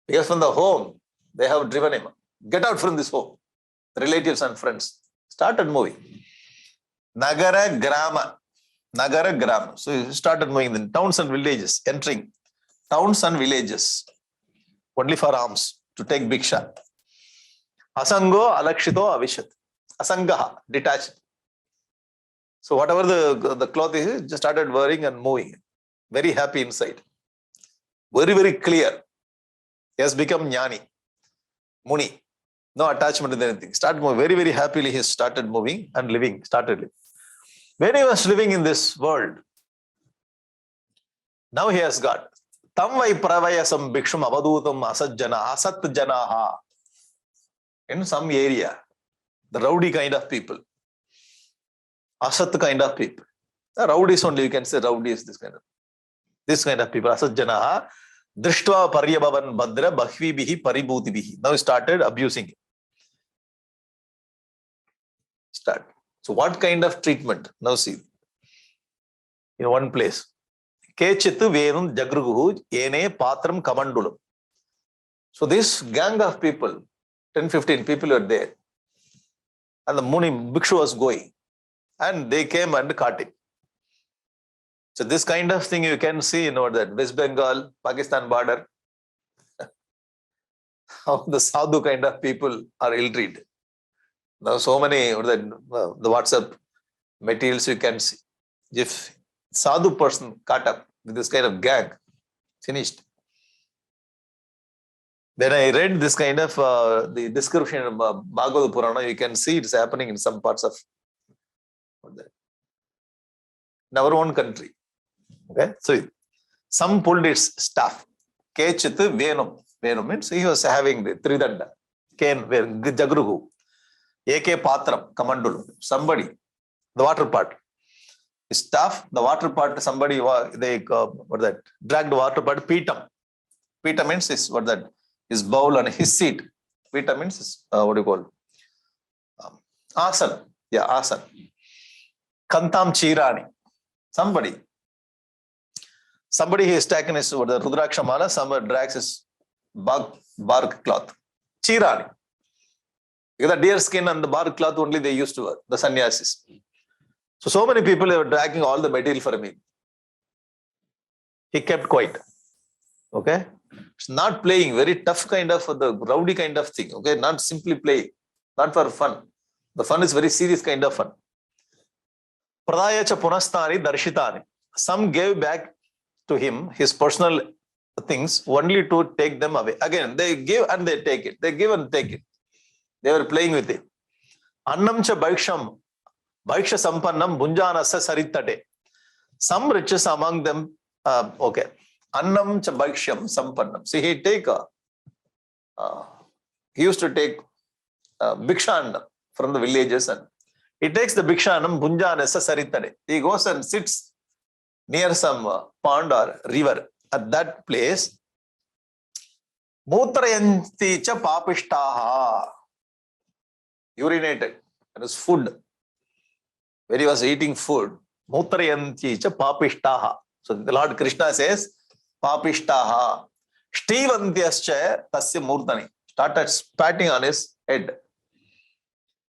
Because from the home, they have driven him. Get out from this home. Relatives and friends. Started moving. Nagara grama. Nagara grama. So he started moving in towns and villages, entering towns and villages. Only for alms, to take bhiksha. Asango alakshito avishat. Asangaha, detached. So whatever the cloth is, just started wearing and moving. Very happy inside. Very, very clear. He has become Jnani. Muni. No attachment with anything. Started moving. Very, very happily he started moving and living. Started living. When he was living in this world, now he has got Tam vai pravayasam bhikshum avadutam asat janaha. In some area, the rowdy kind of people. Asat kind of people. The rowdies only, you can say rowdies, this kind of people. Asat janaha. Drishtva paryabhavan badra bhakvi bihi paribhuti bihi. Now he started abusing it. Start. So what kind of treatment? Now see. In one place. Kechitu venum jagruguhu ene patram kamandulam. So this gang of people, 10-15 people were there. And the Muni Bhikshu was going. And they came and caught him. So this kind of thing you can see, that West Bengal, Pakistan border, how the sadhu kind of people are ill-treated. Now so many, the WhatsApp materials you can see. If sadhu person caught up with this kind of gang, finished. When I read this kind of the description of Bhagavad Purana, you can see it's happening in some parts of in our own country. Okay, so some pulled its staff. Kechit Venum. Venum means he was having the Tridanda. Ken Jagruhu. Eke Patram, Kamandul. Somebody, the water part. Staff, the water part, somebody, they dragged the water part, Pitam. Pita means is what that his bowl and his seat. Pita means is, what do you call? Asana. Yeah, asana. Kantam Chirani. Somebody he is taken his what the Rudraksha Mala, somebody drags his bark cloth. Chirani. Because the deer skin and the bark cloth only they used to wear, the sannyasis. So many people were dragging all the material for him. He kept quiet. Okay? It's not playing, very tough kind of the rowdy kind of thing. Okay, not simply playing, not for fun. The fun is very serious kind of fun. Pradayacha punastani darshitani. Some gave back to him his personal things only to take them away. Again, they give and they take it. They give and take it. They were playing with it. Annam cha bhaiksham, bhaiksha sampannam bunjanasa sarittate. Some riches among them, okay. Annam cha bhaiksham sampannam. See, he used to take bhiksha from the villages and he takes the bhiksha bunjanasa sarittate. He goes and sits near some pond or river. At that place, mutrayanti cha papishtaha. Urinated. It was food. When he was eating food, mutrayanti cha papishtaha. So the Lord Krishna says, papishtaha. Shtivantyascha tasya murtani. Started patting on his head.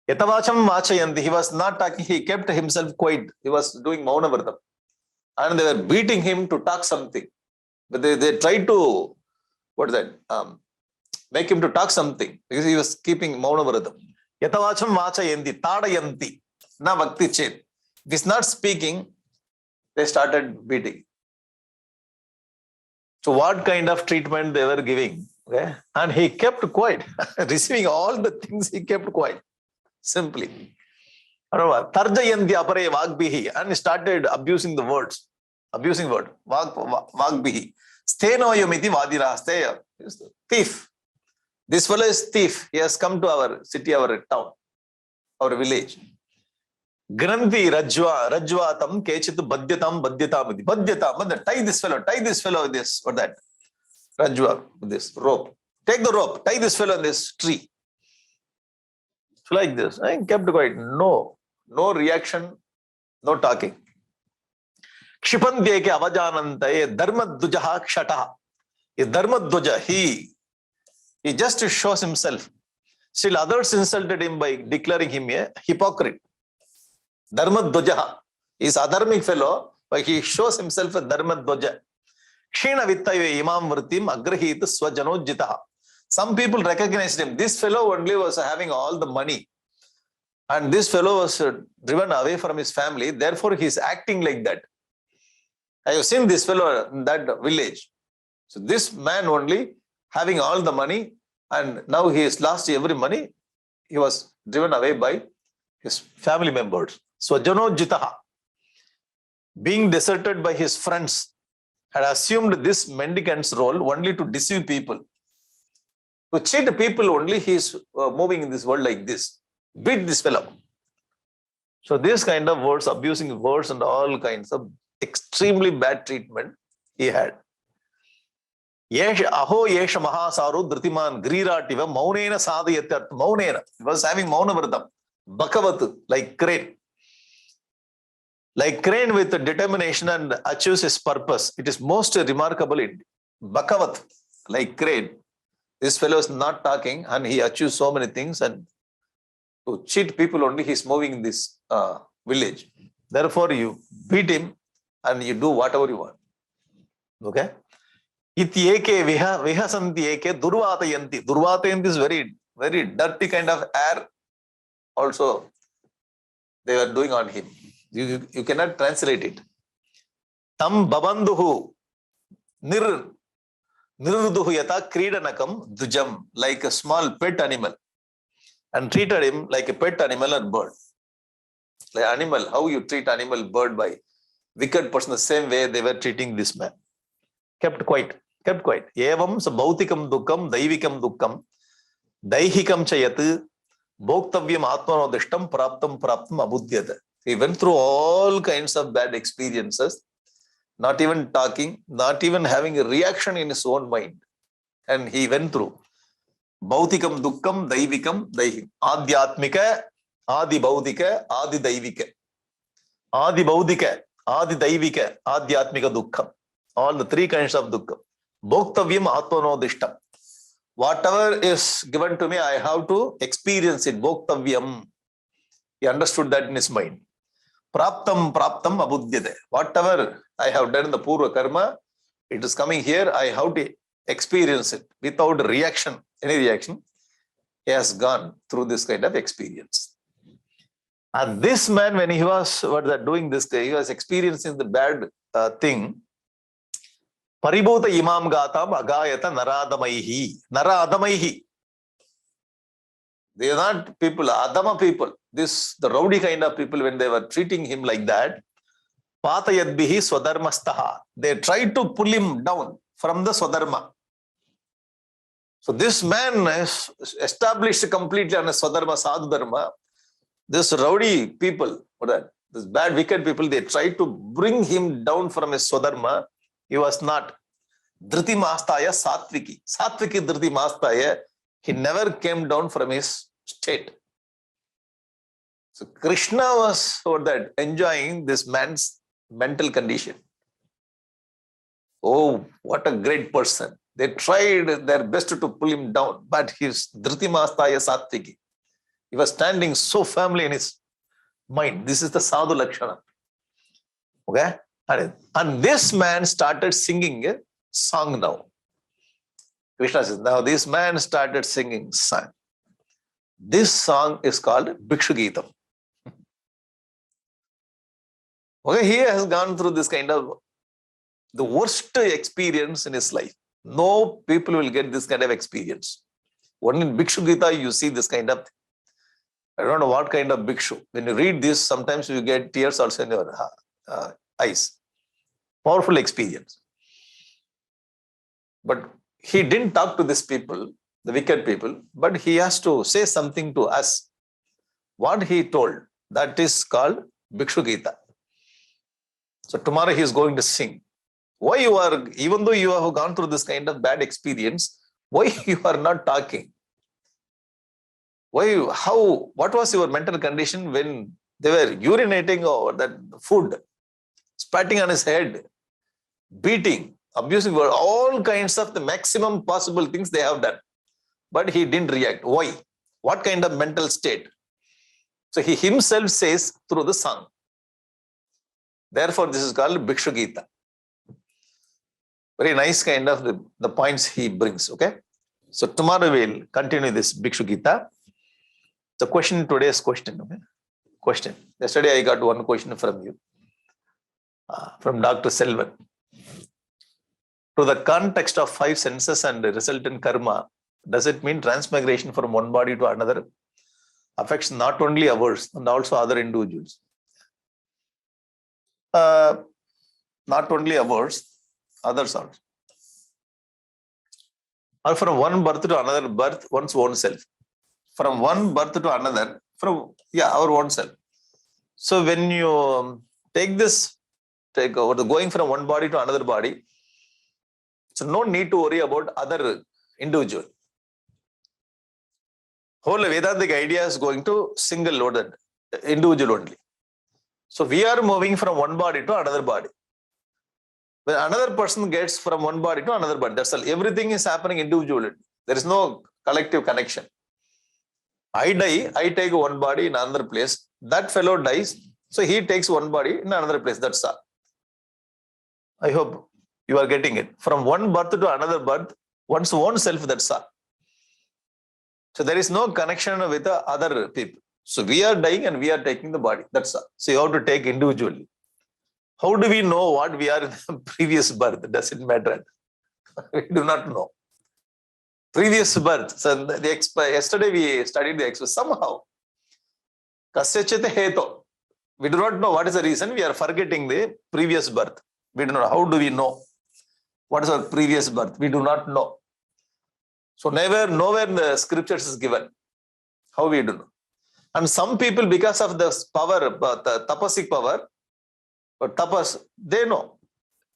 Yatavacham vachayanti. He was not talking. He kept himself quiet. He was doing Maunavratam. And they were beating him to talk something. But they tried to, what is that? Make him to talk something. Because he was keeping Maunavratam. Yatavacham vachayanti, tadayanti, na bhakti chet. If he's not speaking, they started beating. So what kind of treatment they were giving? Okay? And he kept quiet. Receiving all the things, he kept quiet. Simply. Tarjayanti apare vagbihi. And he started abusing the words. Abusing word. Vagbihi. Sthenoyamiti vadirasteya. Thief. This fellow is thief. He has come to our city, our town, our village. Granthi rajvatam kechitu badyatam badyatam. Badyatam. Tie this fellow with this or that. Rajva with this rope. Take the rope. Tie this fellow in this tree. So like this. I kept quiet. No reaction. No talking. Kshipandyeke avajanantaye dharmaddujaha kshataha. Is dharmadduja. He just shows himself. Still others insulted him by declaring him a hypocrite. Dharmadwaja. He is a dharmic fellow, but he shows himself a Dharmadwaja. Kshina vittaye imam vritim agrahit swajanojitaha. Some people recognized him. This fellow only was having all the money. And this fellow was driven away from his family. Therefore, he is acting like that. I have seen this fellow in that village. So this man only having all the money, and now he has lost every money. He was driven away by his family members. Swajanojitaha. Being deserted by his friends, had assumed this mendicant's role only to deceive people. To cheat people only, he is moving in this world like this. Beat this fellow. So this kind of words, abusing words and all kinds of extremely bad treatment he had. Aho yesha mahasaru dritiman grirativa maunena sadhayatyat maunena. He was having maunavratam. Bhakavat, like crane. Like crane with determination and achieves his purpose. It is most remarkable. Bhakavat, like crane. This fellow is not talking and he achieves so many things, and to cheat people only he is moving in this village. Therefore you beat him and you do whatever you want. Okay? Ityeke vihasanti eke durvatayanti. Durvatayanti is very, very dirty kind of air also they were doing on him. You cannot translate it. Tam babanduhu nirduhu yata kridanakam dujam, like a small pet animal, and treated him like a pet animal or bird. Like animal, how you treat animal, bird by wicked person, the same way they were treating this man. Kept quiet. Evam sa bhautikam dukkam, daivikam dukkam, daihikam chayat, bhoktavyam atmanodishtam, praptam abudyata. He went through all kinds of bad experiences, not even talking, not even having a reaction in his own mind. And he went through Bhautikam Dukkam, Daivikam, Daihim. Adhyatmika, Adi Bhautika, Adi Daivika. Adi Bhautika, Adi Daivika, Adhyatmika Dukkam. All the three kinds of Dukkam. Bhoktavyam Atmanodishtam. Whatever is given to me, I have to experience it. Bhoktavyam. He understood that in his mind. Praptam abudhyate. Whatever I have done in the Purva Karma, it is coming here. I have to experience it without reaction, any reaction. He has gone through this kind of experience. And this man, when he was doing this, he was experiencing the bad thing. Paribhuta imam gatam agayata naradamaihi. Naradamaihi. They are not people, Adama people. The rowdy kind of people, when they were treating him like that, Patayadbihi swadharmastaha. They tried to pull him down from the swadharma. So this man is established completely on a swadharma, sadhudharma. This rowdy people, this bad, wicked people, they tried to bring him down from his swadharma. He was not. Dhriti Mastaya Satviki. Satviki Dhriti Mastaya. He never came down from his state. So Krishna was enjoying this man's mental condition. Oh, what a great person. They tried their best to pull him down, but his Dhriti Mastaya Satviki. He was standing so firmly in his mind. This is the Sadhu Lakshana. Okay? And this man started singing a song now. Krishna says, now this man started singing song. This song is called Bhikshu Geetam. Okay, he has gone through this kind of the worst experience in his life. No people will get this kind of experience. Only in Bhikshu Gita you see this kind of thing. I don't know what kind of Bhikshu. When you read this, sometimes you get tears also in your eyes. Powerful experience. But he didn't talk to these people, the wicked people, but he has to say something to us. What he told, that is called Bhikshu Gita. So tomorrow he is going to sing. Why you are, even though you have gone through this kind of bad experience, why you are not talking? What was your mental condition when they were urinating over that food, spitting on his head, beating, abusing, all kinds of the maximum possible things they have done. But he didn't react. Why? What kind of mental state? So he himself says through the song. Therefore, this is called Bhikshu Gita. Very nice kind of the points he brings. Okay. So tomorrow we'll continue this Bhikshu Gita. The question, today's question. Okay? Question. Yesterday I got one question from you, from Dr. Selvan. To the context of 5 senses and resultant karma, does it mean transmigration from one body to another affects not only ours and also other individuals? Not only ours, others also. Or from one birth to another birth, one's own self. From one birth to another, our own self. So when you take over going from one body to another body, so no need to worry about other individual. Whole Vedantic idea is going to single loaded individual only. So we are moving from one body to another body. When another person gets from one body to another body, that's all. Everything is happening individually. There is no collective connection. I die, I take one body in another place. That fellow dies, so he takes one body in another place. That's all. I hope you are getting it. From one birth to another birth, one's own self, that's all. So there is no connection with the other people. So we are dying and we are taking the body. That's all. So you have to take individually. How do we know what we are in the previous birth? Does it matter? We do not know. Previous birth. So yesterday we studied the exercise. Somehow, kasyachit heto. We do not know what is the reason. We are forgetting the previous birth. We do not know. How do we know? What is our previous birth? We do not know. So nowhere in the scriptures is given. How we do know? And some people, because of the power, the tapasic power, or tapas, they know.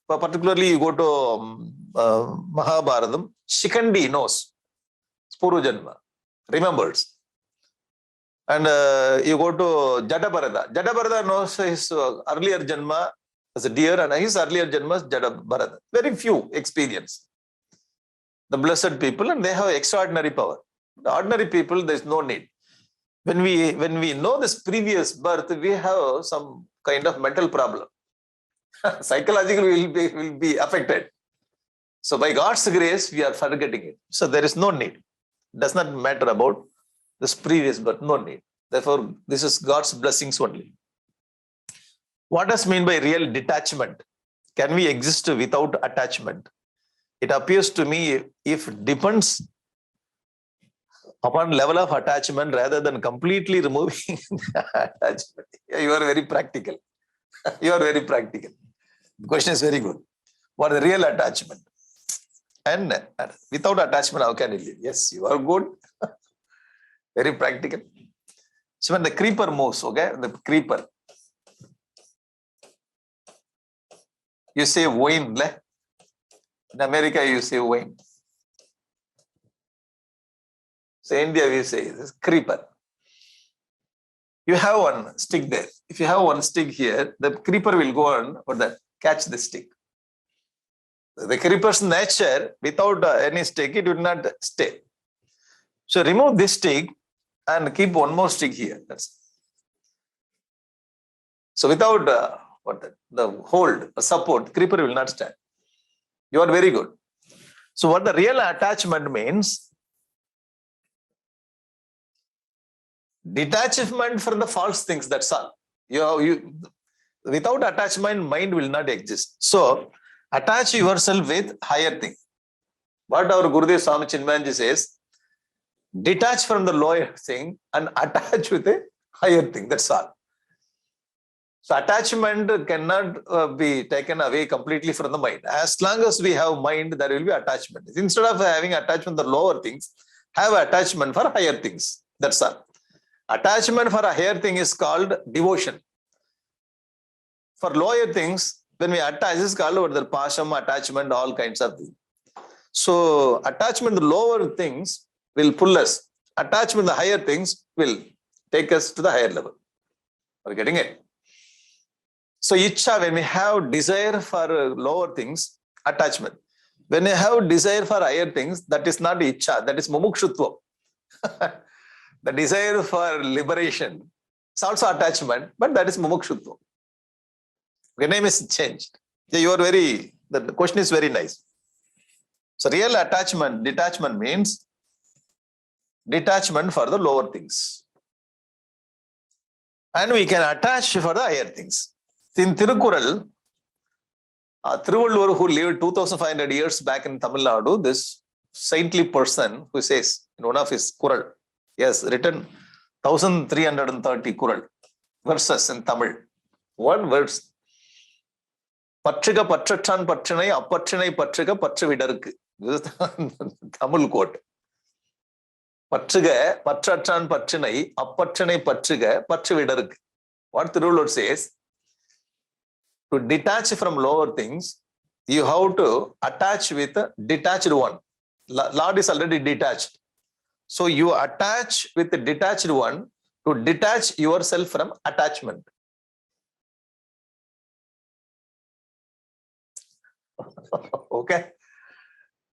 Particularly, you go to Mahabharatam, Shikandi knows Purva remembers. And you go to Jadabharata. Jadabharata knows his earlier Janma as a deer and his earlier Janma is Jadabharata. Very few experience. The blessed people, and they have extraordinary power. The ordinary people, there is no need. When we know this previous birth, we have some kind of mental problem. Psychologically, will be affected. So by God's grace, we are forgetting it. So there is no need. Does not matter about this previous birth, no need. Therefore, this is God's blessings only. What does mean by real detachment? Can we exist without attachment? It appears to me if it depends upon level of attachment rather than completely removing attachment. You are very practical. You are very practical. The question is very good. What is the real attachment? And without attachment, how can you live? Yes, you are good. Very practical. So when the creeper moves, okay, the creeper, you say wine. In America, you say wine. So in India, we say this creeper. You have one stick there. If you have one stick here, the creeper will go on or that catch the stick. The creeper's nature, without any stick, it will not stay. So remove this stick and keep one more stick here. That's it. So without the hold, the support, creeper will not stand. You are very good. So what the real attachment means, detachment from the false things, that's all. Without attachment, mind will not exist. So attach yourself with higher thing. What our Gurudev Swami Chinmayanji says, detach from the lower thing and attach with a higher thing. That's all. So attachment cannot be taken away completely from the mind. As long as we have mind, there will be attachment. Instead of having attachment for the lower things, have attachment for higher things. That's all. Attachment for a higher thing is called devotion. For lower things, when we attach, is called the pasham, attachment, all kinds of things. So attachment to lower things will pull us. Attachment to higher things will take us to the higher level. Are you getting it? So ichcha, when we have desire for lower things, attachment. When we have desire for higher things, that is not ichcha, that is mumukshutva. The desire for liberation, it's also attachment, but that is mumukshutva. Your name is changed. You are the question is very nice. So real attachment, detachment means detachment for the lower things. And we can attach for the higher things. In Tirukural, Thiruvalur, who lived 2500 years back in Tamil Nadu, this saintly person who says in one of his Kural, he has written 1330 Kural verses in Tamil. One verse. Patriga Patrachan Patrinai, Apatrinai Patriga Patrividarku. This is the Tamil quote. Patriga, Patrachan Patrinai, Apatrinai Patriga, Patrividarku. What the ruler says, to detach from lower things, you have to attach with a detached one. Lord is already detached. So you attach with the detached one to detach yourself from attachment. Okay.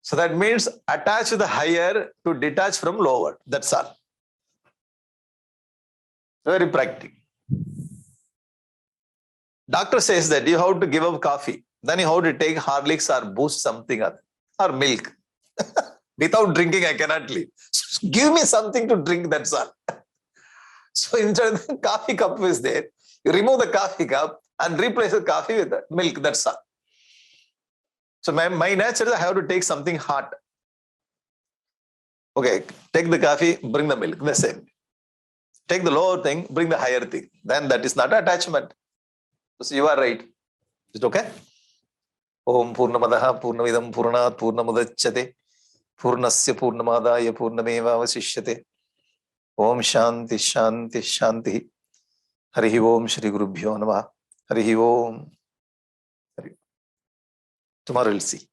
So that means attach the higher to detach from lower. That's all. Very practical. Doctor says that you have to give up coffee. Then you have to take Horlicks or Boost something other, or milk. Without drinking, I cannot live. So give me something to drink, that's all. So instead of the coffee cup is there, you remove the coffee cup and replace the coffee with the milk, that's all. So my nature is I have to take something hot. Okay, take the coffee, bring the milk, the same. Take the lower thing, bring the higher thing. Then that is not attachment. So you are right. Is it okay? Om Purnamadaha Purnamidam Purnat Purnamudachyate Purnasya Purnamadaya Purnameva Vasishyate. Om Shanti Shanti Shanti. Harihi Om Shri Gurubhyo Namaha. Harihi Om. Tomorrow we'll see.